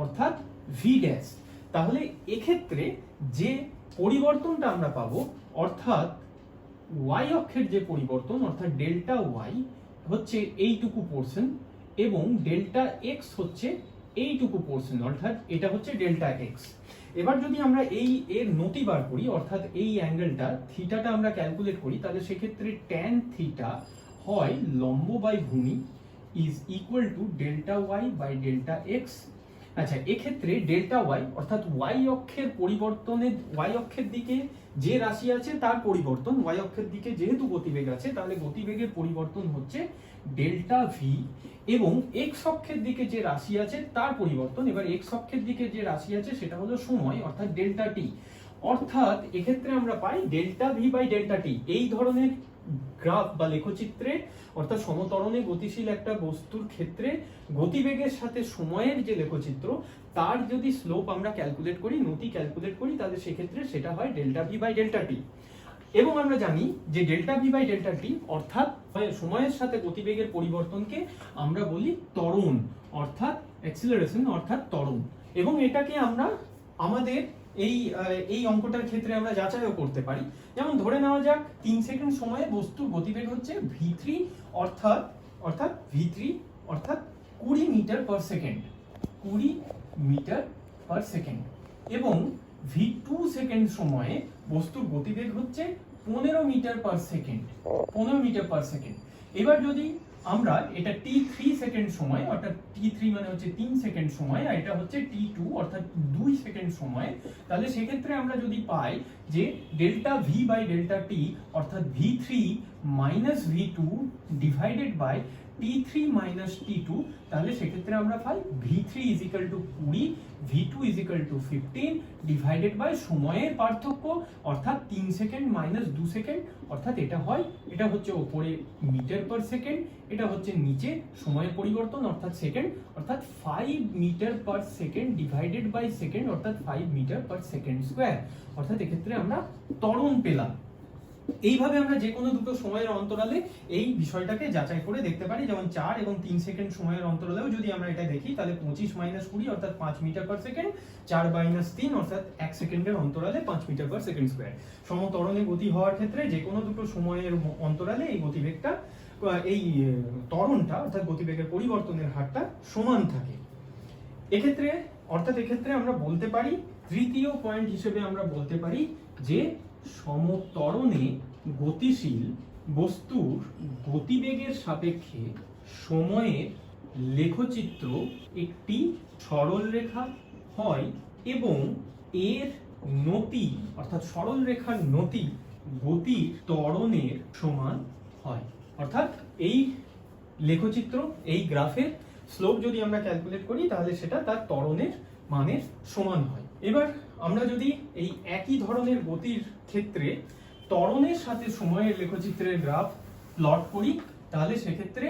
অর্থাৎ v ড্যাশ। তাহলে এক্ষেত্রে যে পরিবর্তনটা আমরা পাবো অর্থাৎ y অক্ষের যে পরিবর্তন অর্থাৎ ডেল্টা y হচ্ছে এইটুকু পোরশন এবং ডেল্টা x হচ্ছে এইটুকু পোরশন, অর্থাৎ এটা হচ্ছে ডেল্টা x। এবার যদি আমরা এর নতি বার করি অর্থাৎ এই অ্যাঙ্গেলটা থিটাটা আমরা ক্যালকুলেট করি, তাহলে সেক্ষেত্রে ট্যান থিটা হয় লম্ব বাই ভূমি is equal to delta y by delta x। আচ্ছা, এক্ষেত্রে ডেল্টা y অর্থাৎ y অক্ষের পরিবর্তনের y অক্ষের দিকে যে রাশি আছে তার পরিবর্তন, y অক্ষের দিকে যেহেতু গতিবেগ আছে তাহলে গতিবেগের পরিবর্তন হচ্ছে ডেল্টা v, এবং x অক্ষের দিকে যে রাশি আছে তার পরিবর্তন, এবার x অক্ষের দিকে যে রাশি আছে সেটা হলো সময় অর্থাৎ ডেল্টা t। অর্থাৎ এক্ষেত্রে আমরা পাই delta v by delta t। এই ধরনের গ্রাফ বা লেখচিত্রে অর্থাৎ সমত্বরণে গতিশীল একটা বস্তুর ক্ষেত্রে গতিবেগের সাথে সময়ের যে লেখচিত্র তার যদি স্লোপ আমরা ক্যালকুলেট করি, নতি ক্যালকুলেট করি, তাহলে সেক্ষেত্রে সেটা হয় ডেল্টা ভি বাই ডেল্টা টি। এবং আমরা জানি যে delta V by delta T অর্থাৎ সময়ের সাথে গতিবেগের পরিবর্তনকে আমরা বলি ত্বরণ অর্থাৎ অ্যাক্সিলারেশন অর্থাৎ ত্বরণ। এবং এটাকে আমরা আমাদের এই অঙ্কটার ক্ষেত্রে আমরা যাচাইও করতে পারি। যেমন ধরে নেওয়া যাক 3 সেকেন্ড সময়ে বস্তুর গতিবেগ হচ্ছে v3 অর্থাৎ v3 অর্থাৎ 20 metre per second, 20 metre per second, এবং v2 সেকেন্ড সময়ে বস্তুর গতিবেগ হচ্ছে 15 metre per second, 15 metre per second. এবার যদি আমরা এটা t3 সেকেন্ড সময় অর্থাৎ t3 মানে হচ্ছে 3 সেকেন্ড সময় আর এটা হচ্ছে t2 অর্থাৎ 2 সেকেন্ড সময়, তাহলে সেক্ষেত্রে আমরা যদি পাই যে delta v by delta t অর্থাৎ v3 minus v2 divided by t3 minus t2, তাহলে সেক্ষেত্রে আমরা পাই v3 is equal to 20, v2 is equal to 15 divided by সময়ের পার্থক্য অর্থাৎ 3 সেকেন্ড মাইনাস 2 সেকেন্ড, অর্থাৎ এটা হচ্ছে উপরে মিটার পার সেকেন্ড, এটা হচ্ছে নিচে সময়ের পরিবর্তন অর্থাৎ সেকেন্ড, অর্থাৎ 5 metre per second divided by second অর্থাৎ 5 মিটার পার সেকেন্ড স্কয়ার। অর্থাৎ এক্ষেত্রে আমরা ত্বরণ পেলাম। এইভাবে আমরা যে কোনো দুটো সময়ের অন্তরালে এই বিষয়টাকে যাচাই করে দেখতে পারি। যেমন 4 এবং 3 সেকেন্ড সময়ের অন্তরালেও যদি আমরা এটা দেখি তাহলে 25 মাইনাস 20 অর্থাৎ 5 মিটার পার সেকেন্ড, 4 মাইনাস 3 অর্থাৎ 1 সেকেন্ডের অন্তরালে 5 মিটার পার সেকেন্ড স্কয়ার। সমত্বরণে গতি হওয়ার ক্ষেত্রে যে কোনো দুটো সময়ের অন্তরালে এই গতিবেগটা এই ত্বরণটা অর্থাৎ গতিবেগের পরিবর্তনের হারটা সমান থাকে। এক্ষেত্রে আমরা বলতে পারি, তৃতীয় পয়েন্ট হিসেবে আমরা বলতে পারি যে সমত্বরণে গতিশীল বস্তুর গতিবেগের সাপেক্ষে সময়ের লেখচিত্র একটি সরল রেখা হয় এবং এর নতি অর্থাৎ সরল রেখার নতি গতির ত্বরণের সমান হয়। অর্থাৎ এই লেখচিত্র, এই গ্রাফের স্লোপ যদি আমরা ক্যালকুলেট করি তাহলে সেটা তার ত্বরণের মানের সমান হয়। এবার আমরা যদি এই একই ধরনের গতির ক্ষেত্রে ত্বরণের সাথে সময়ের লেখচিত্রের গ্রাফ প্লট করি তাহলে সেক্ষেত্রে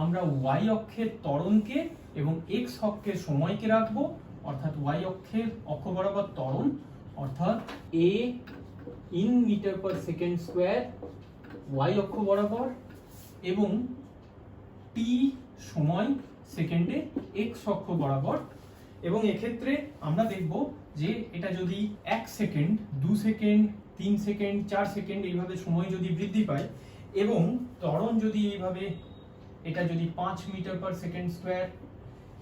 আমরা y অক্ষের ত্বরণকে এবং x অক্ষের সময়কে রাখবো। অর্থাৎ y অক্ষের অক্ষ বরাবর ত্বরণ অর্থাৎ a in metre per second square y অক্ষ বরাবর এবং t সময় সেকেন্ডে x অক্ষ বরাবর। এবং এক্ষেত্রে আমরা দেখব যে এটা যদি 1 সেকেন্ড, 2 সেকেন্ড, 3 সেকেন্ড, 4 সেকেন্ড এইভাবে সময় যদি বৃদ্ধি পায় এবং ত্বরণ যদি এইভাবে এটা যদি 5 মিটার পার সেকেন্ড স্কোয়ার,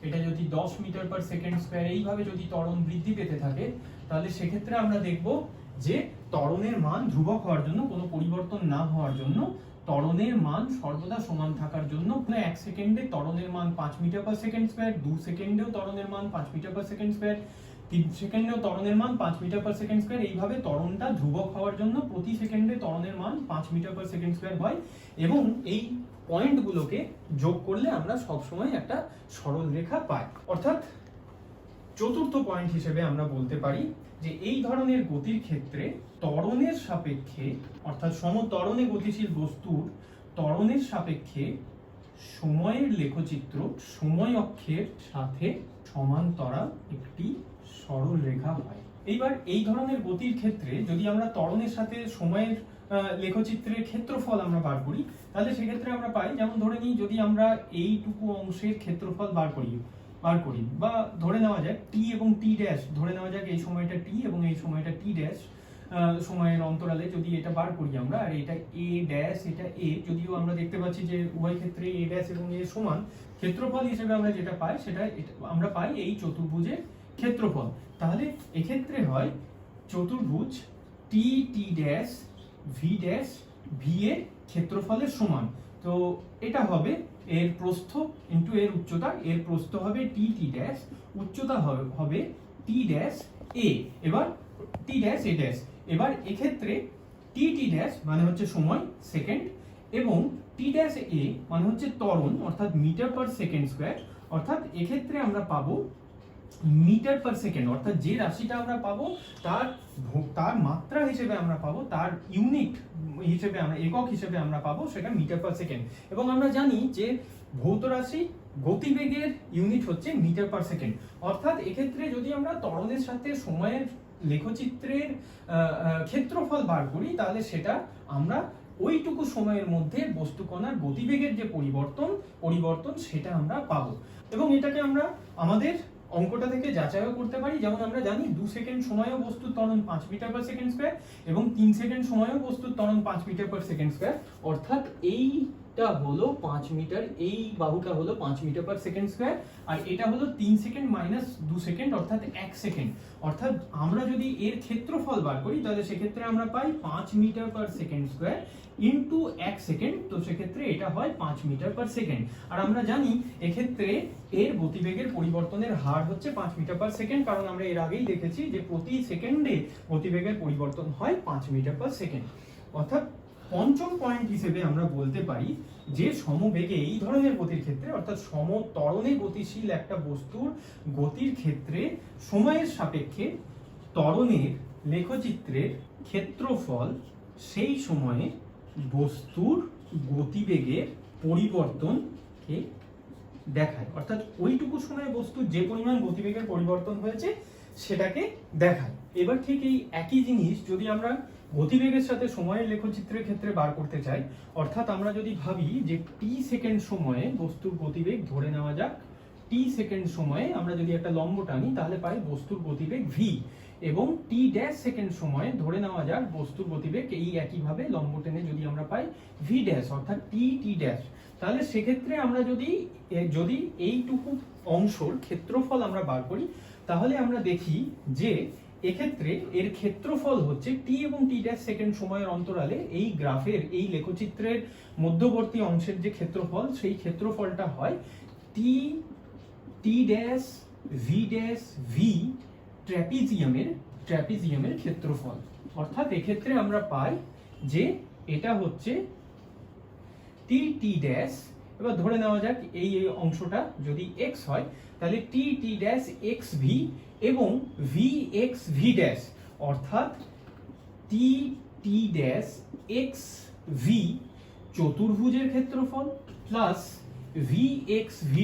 এটা যদি 10 মিটার পার সেকেন্ড স্কোয়ার এইভাবে যদি ত্বরণ বৃদ্ধি পেতে থাকে তাহলে সেক্ষেত্রে আমরা দেখব যে ত্বরণের মান ধ্রুবক হওয়ার জন্য, কোনো পরিবর্তন না হওয়ার জন্য, ত্বরণের মান সর্বদা সমান থাকার জন্য 1 সেকেন্ডে ত্বরণের মান 5 মিটার পার সেকেন্ড স্কোয়ার, 2 সেকেন্ডেও ত্বরণের মান 5 মিটার পার সেকেন্ড স্কোয়ার, 3 সেকেন্ডেও ত্বরণের মান 5 মিটার পার সেকেন্ড স্কোয়ার। এইভাবে ত্বরণটা ধ্রুবক হওয়ার জন্য প্রতি সেকেন্ডে ত্বরণের মান 5 মিটার পার সেকেন্ড স্কোয়ার হয় এবং এই পয়েন্টগুলোকে যোগ করলে আমরা সবসময় একটা সরল রেখা পাই। অর্থাৎ চতুর্থ পয়েন্ট হিসেবে আমরা বলতে পারি যে এই ধরনের গতির ক্ষেত্রে ত্বরণের সাপেক্ষে অর্থাৎ সমত্বরণে গতিশীল বস্তুর ত্বরণের সাপেক্ষে সময়ের লেখচিত্র সময় অক্ষের সাথে সমান্তরাল একটি সরল রেখা হয়। এইবার এই ধরনের গতির ক্ষেত্রে যদি আমরা ত্বরণের সাথে সময়ের লেখচিত্রের ক্ষেত্রফল আমরা বার করি তাহলে সেক্ষেত্রে আমরা পাই, যেমন ধরে নিই যদি আমরা এইটুকু অংশের ক্ষেত্রফল বার করি বা ধরে নেওয়া যাক টি এবং টি ড্যাশ, ধরে নেওয়া যাক এই সময়টা টি এবং এই সময়টা টি ড্যাশ সময়ের অন্তরালে যদি এটা বার করি আমরা, আর এটা এ ড্যাশ, এটা এ, যদিও আমরা দেখতে পাচ্ছি যে উভয় ক্ষেত্রে এ ড্যাশ এবং এ সমান, ক্ষেত্রফল হিসেবে আমরা যেটা পাই সেটা আমরা পাই এই চতুর্ভুজের ক্ষেত্রফল। তাহলে এক্ষেত্রে হয় চতুর্ভুজ টি টি ড্যাশ ভি ড্যাশ ভি এর ক্ষেত্রফলের সমান। তো এটা হবে এর প্রস্থ ইন্টু এর উচ্চতা, এর প্রস্থ হবে টি টি ড্যাশ, উচ্চতা হবে টি ড্যাশ এ, এবার টি ড্যাশ এ ড্যাশ। এবার এক্ষেত্রে টি টি ড্যাশ মানে হচ্ছে সময় সেকেন্ড এবং টি ড্যাশ এ মানে হচ্ছে ত্বরণ অর্থাৎ মিটার পার সেকেন্ড স্কোয়ার। অর্থাৎ এক্ষেত্রে আমরা পাবো মিটার পার সেকেন্ড, অর্থাৎ যে রাশিটা আমরা পাবো তার মাত্রা হিসেবে আমরা পাবো, তার ইউনিট হিসেবে আমরা একক হিসেবে আমরা পাবো সেটা মিটার পার সেকেন্ড। এবং আমরা জানি যে ভৌত রাশি গতিবেগের ইউনিট হচ্ছে মিটার পার সেকেন্ড। অর্থাৎ এক্ষেত্রে যদি আমরা ত্বরণের সাথে সময়ের লেখচিত্রের ক্ষেত্রফল বার করি তাহলে সেটা আমরা ওইটুকু সময়ের মধ্যে বস্তুকণার গতিবেগের যে পরিবর্তন সেটা আমরা পাবো। এবং এটাকে আমরা আমাদের অঙ্কটা থেকে যাচাইও করতে পারি। যেমন আমরা জানি 2 সেকেন্ড সময়েও বস্তুর ত্বরণ 5 মিটার পার সেকেন্ড স্কোয়ার এবং 3 সেকেন্ড সময়েও বস্তুর ত্বরণ 5 মিটার পার সেকেন্ড স্কোয়ার। অর্থাৎ এইটা হলো 5 মিটার, এই বাহুটা হলো 5 মিটার পার সেকেন্ড স্কোয়ার, আর এটা হলো 3 সেকেন্ড মাইনাস 2 সেকেন্ড অর্থাৎ 1 সেকেন্ড। অর্থাৎ আমরা যদি এর ক্ষেত্রফল বার করি তাহলে সেক্ষেত্রে আমরা পাই 5 metre per second square into 1 second, তো সেক্ষেত্রে এটা হয় 5 মিটার পার সেকেন্ড। আর আমরা জানি এক্ষেত্রে এর গতিবেগের পরিবর্তনের হার হচ্ছে 5 মিটার পার সেকেন্ড, কারণ আমরা এর আগেই দেখেছি যে প্রতি সেকেন্ডে গতিবেগের পরিবর্তন হয় 5 মিটার পার সেকেন্ড। অর্থাৎ পঞ্চম পয়েন্ট হিসেবে আমরা বলতে পারি যে সমবেগে এই ধরনের গতির ক্ষেত্রে অর্থাৎ সমত্বরণে গতিশীল একটা বস্তুর গতির ক্ষেত্রে সময়ের সাপেক্ষে ত্বরণের লেখচিত্রের ক্ষেত্রফল সেই সময়ে বস্তুর গতিবেগের পরিবর্তনকে দেখায়। অর্থাৎ ওইটুকু সময়ে বস্তুর যে পরিমাণ গতিবেগের পরিবর্তন হয়েছে সেটাকে দেখায়। এবার ঠিক এই একই জিনিস যদি আমরা গতিবেগের সাথে সময়ের লেখচিত্রের ক্ষেত্রে বার করতে চাই, অর্থাৎ আমরা যদি ভাবি যে টি সেকেন্ড সময়ে বস্তুর গতিবেগ, ধরে নেওয়া যাক টি সেকেন্ড সময়ে আমরা যদি একটা লম্ব টানি তাহলে পাই বস্তুর গতিবেগ ভি, এবং টি ড্যাশ সেকেন্ড সময়ে ধরে নেওয়া যাক বস্তুর গতিবেগ এই একইভাবে লম্ব টেনে যদি আমরা পাই ভি ড্যাশ অর্থাৎ টি টি ড্যাশ। তাহলে সেক্ষেত্রে আমরা যদি এইটুকু অংশর ক্ষেত্রফল আমরা বার করি তাহলে আমরা দেখি যে এক্ষেত্রে এর ক্ষেত্রফল হচ্ছে টি এবং টি ড্যাশ সেকেন্ড সময়ের অন্তরালে এই গ্রাফের এই লেখচিত্রের মধ্যবর্তী অংশের যে ক্ষেত্রফল সেই ক্ষেত্রফলটা হয় t টি টি ড্যাশ ভি ড্যাশ ভি ট্র্যাপিজিয়ামের ক্ষেত্রফল। অর্থাৎ এক্ষেত্রে আমরা পাই যে এটা হচ্ছে টি টি ড্যাশ, এবার ধরে নেওয়া যাক এই অংশটা যদি x হয় তাহলে টি টি ড্যাশ এক্স ভি এবং ভি এক্স ভি ড্যাশ, অর্থাৎ টি টি ড্যাশ এক্স ভি চতুর্ভুজের ক্ষেত্রফল plus V x V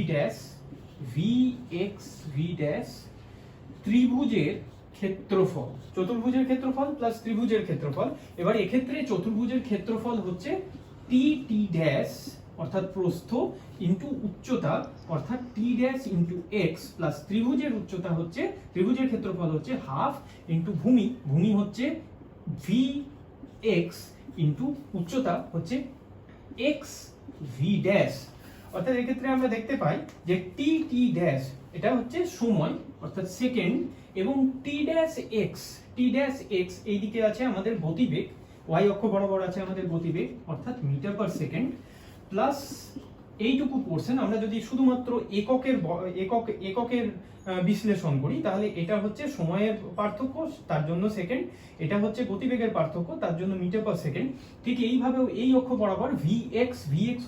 dash ত্রিভুজের ক্ষেত্রফল, চতুর্ভুজের ক্ষেত্রফল প্লাস ত্রিভুজের ক্ষেত্রফল। এবার এক্ষেত্রে চতুর্ভুজের ক্ষেত্রফল হচ্ছে টি টি ড্যাশ অর্থাৎ প্রস্থ ইনটু উচ্চতা অর্থাৎ টি ড্যাশ ইনটু এক্স প্লাস ত্রিভুজের উচ্চতা হচ্ছে, ত্রিভুজের ক্ষেত্রফল হচ্ছে হাফ ইনটু ভূমি হচ্ছে ভি এক্স ইনটু উচ্চতা হচ্ছে এক্স ভি ড্যাশ। অর্থাৎ এক্ষেত্রে আমরা দেখতে পাই যে টি টি ড্যাশ এটা হচ্ছে সময় অর্থাৎ সেকেন্ড, এবং টি ড্যাশ এক্স এইদিকে আছে আমাদের গতিবেগ, ওয়াই অক্ষ বরাবর আছে আমাদের গতিবেগ অর্থাৎ মিটার পার সেকেন্ড, প্লাস এইটুকু পোরশন আমরা যদি শুধুমাত্র এককের বিশ্লেষণ করি তাহলে এটা হচ্ছে সময়ের পার্থক্য তার জন্য সেকেন্ড, এটা হচ্ছে গতিবেগের পার্থক্য তার জন্য মিটার পার সেকেন্ড। ঠিক এইভাবেও এই অক্ষ বরাবর ভি এক্স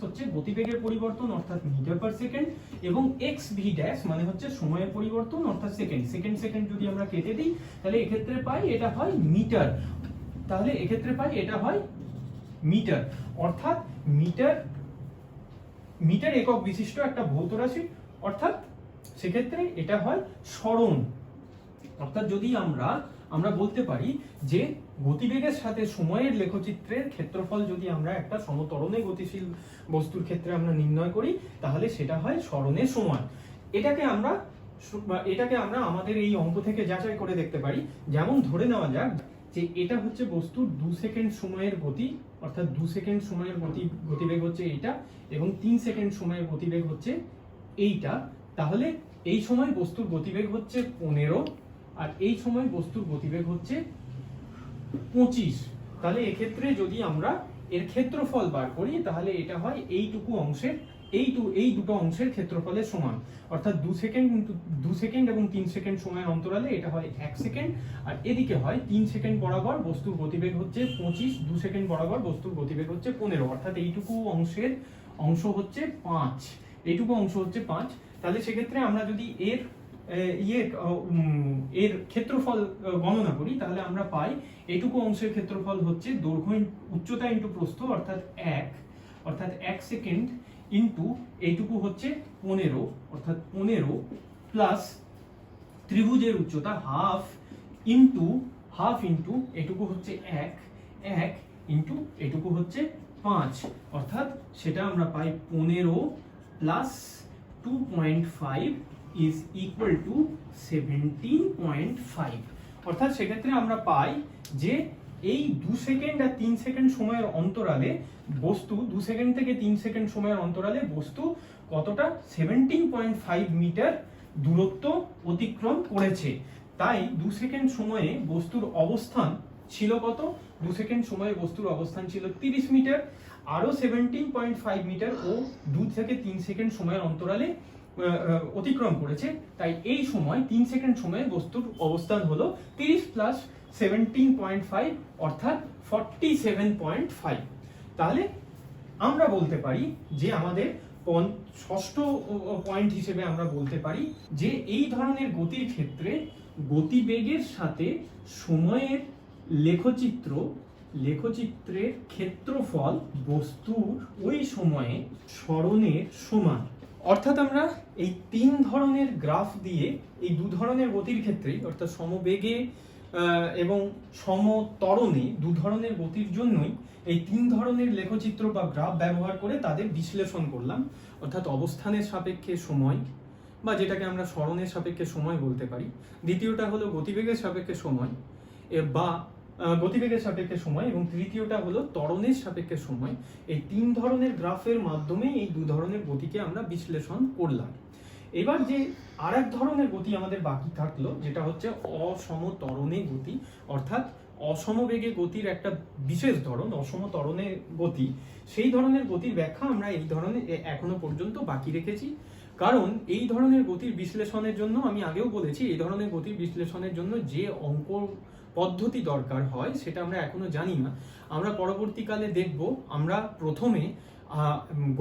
হচ্ছে গতিবেগের পরিবর্তন অর্থাৎ মিটার পার সেকেন্ড, এবং এক্স ভি ড্যাশ মানে হচ্ছে সময়ের পরিবর্তন অর্থাৎ সেকেন্ড যদি আমরা কেটে দিই তাহলে এক্ষেত্রে পাই এটা হয় মিটার, তাহলে এক্ষেত্রে পাই এটা হয় মিটার, অর্থাৎ মিটার একক বিশিষ্ট একটা ভৌত রাশি, অর্থাৎ সেক্ষেত্রে এটা হয় সরণ। অর্থাৎ যদি আমরা বলতে পারি যে গতিবেগের সাথে সময়ের লেখচিত্রের ক্ষেত্রফল যদি আমরা একটা সমত্বরণে গতিশীল বস্তুর ক্ষেত্রে আমরা নির্ণয় করি তাহলে সেটা হয় সরণের সময়। এটাকে আমরা আমাদের এই অঙ্ক থেকে যাচাই করে দেখতে পারি। যেমন ধরে নেওয়া যাক যে এটা হচ্ছে বস্তুর 2 সেকেন্ড সময়ের গতি, অর্থাৎ 2 সেকেন্ড সময়ের গতিবেগ হচ্ছে এইটা, এবং 3 সেকেন্ড সময়ের গতিবেগ হচ্ছে এইটা। তাহলে এই সময় বস্তুর গতিবেগ হচ্ছে 15 আর এই সময় বস্তুর গতিবেগ হচ্ছে 25। তাহলে এক্ষেত্রে যদি আমরা এর ক্ষেত্রফল বার করি তাহলে এটা হয় এইটুকু অংশের এই দুটো অংশের ক্ষেত্রফলের সমান, অর্থাৎ 2 সেকেন্ড এবং 3 সেকেন্ড সময়ের অন্তরালে এটা হয় 1 সেকেন্ড, আর এদিকে হয় 3 সেকেন্ড বরাবর বস্তুর গতিবেগ হচ্ছে 25, 2 সেকেন্ড বরাবর বস্তুর গতিবেগ হচ্ছে 15, অর্থাৎ এইটুকু অংশ হচ্ছে 5, এইটুকু অংশ হচ্ছে 5। তাহলে সেক্ষেত্রে আমরা যদি এর ক্ষেত্রফল গণনা করি তাহলে আমরা পাই এইটুকু অংশের ক্ষেত্রফল হচ্ছে দৈর্ঘ্য উচ্চতা ইনটু প্রস্থ অর্থাৎ 1 সেকেন্ড ইনটু এইটুকু হচ্ছে 15 অর্থাৎ 15 প্লাস ত্রিভুজের উচ্চতা হাফ ইনটু এইটুকু হচ্ছে 1 ইনটু এইটুকু হচ্ছে 5, অর্থাৎ সেটা আমরা পাই 15 প্লাস 2.5 is equal to 17.5। অর্থাৎ সেক্ষেত্রে আমরা পাই যে এই 2 সেকেন্ড আর 3 সেকেন্ড সময়ের অন্তরালে বস্তু 2 সেকেন্ড থেকে 3 সেকেন্ড সময়ের অন্তরালে বস্তু কতটা 17.5 মিটার দূরত্ব অতিক্রম করেছে। তাই 2 সেকেন্ড সময়ে বস্তুর অবস্থান ছিল কত? 2 সেকেন্ড সময়ে বস্তুর অবস্থান ছিল 30 মিটার, আরো 17.5 মিটার ও 2 থেকে 3 সেকেন্ড সময়ের অন্তরালে অতিক্রম করেছে। তাই এই সময় 3 সেকেন্ড সময়ে বস্তুর অবস্থান হলো 30 প্লাস 17.5 অর্থাৎ 47.5। তাহলে আমরা বলতে পারি যে আমাদের ষষ্ঠ পয়েন্ট হিসেবে আমরা বলতে পারি যে এই ধরনের গতির ক্ষেত্রে গতিবেগের সাথে সময়ের লেখচিত্রের ক্ষেত্রফল বস্তুর ওই সময়ে সরণের সমান। অর্থাৎ আমরা এই 3 ধরনের গ্রাফ দিয়ে এই 2 ধরনের গতির ক্ষেত্রেই অর্থাৎ সমবেগে এবং সমত্বরণে 2 ধরনের গতির জন্যই এই 3 ধরনের লেখচিত্র বা গ্রাফ ব্যবহার করে তাদের বিশ্লেষণ করলাম। অর্থাৎ অবস্থানের সাপেক্ষে সময় বা যেটাকে আমরা সরণের সাপেক্ষে সময় বলতে পারি, দ্বিতীয়টা হলো গতিবেগের সাপেক্ষে সময় বা গতিবেগের সাপেক্ষে সময়, এবং তৃতীয়টা হলো ত্বরণের সাপেক্ষে সময়। এই 3 ধরনের গ্রাফের মাধ্যমে এই 2 ধরনের গতিকে আমরা বিশ্লেষণ করলাম। এবার যে আরেক ধরনের গতি আমাদের বাকি থাকলো যেটা হচ্ছে অসমত্বরণে গতি, অর্থাৎ অসমবেগে গতির একটা বিশেষ ধরন অসমত্বরণে গতি। সেই ধরনের গতির ব্যাখ্যা আমরা এই ধরনের এখনো পর্যন্ত বাকি রেখেছি। কারণ এই ধরনের গতির বিশ্লেষণের জন্য আমি আগেও বলেছি, এই ধরনের গতির বিশ্লেষণের জন্য যে অঙ্ক পদ্ধতি দরকার হয় সেটা আমরা এখনো জানি না। আমরা পরবর্তীকালে দেখব। আমরা প্রথমে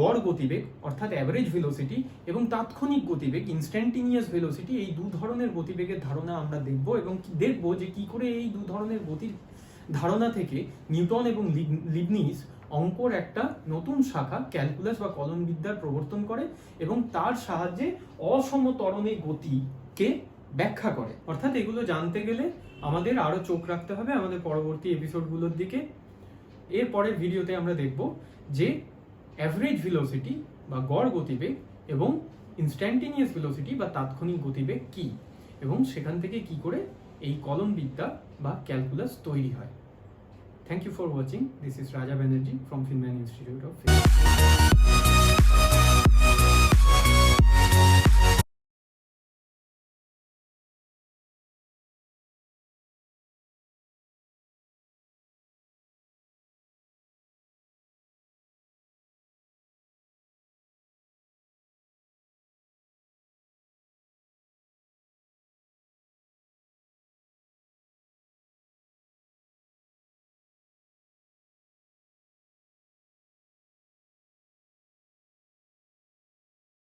গড় গতিবেগ অর্থাৎ অ্যাভারেজ ভেলোসিটি এবং তাৎক্ষণিক গতিবেগ ইনস্ট্যান্টিনিয়াস ভেলোসিটি, এই দু ধরনের গতিবেগের ধারণা আমরা দেখব এবং দেখব যে কি করে এই দু ধরনের গতির ধারণা থেকে নিউটন এবং লিবনিজ অঙ্কর একটা নতুন শাখা ক্যালকুলাস বা কলনবিদ্যার প্রবর্তন করে এবং তার সাহায্যে অসম ত্বরণে গতিকে ব্যাখ্যা করে। অর্থাৎ এগুলো জানতে গেলে আমাদের আরো চোখ রাখতে হবে আমাদের পরবর্তী এপিসোডগুলোর দিকে। এর পরের ভিডিওতে আমরা দেখব যে অ্যাভারেজ ভেলোসিটি বা গড় গতিবেগ এবং ইনস্ট্যান্টিনিয়াস ভেলোসিটি বা তাৎক্ষণিক গতিবেগ কি, এবং সেখান থেকে কি করে এই কলনবিদ্যা বা ক্যালকুলাস তৈরি হয়। Thank you for watching. This is Raja Banerjee from Finman Institute of Physics.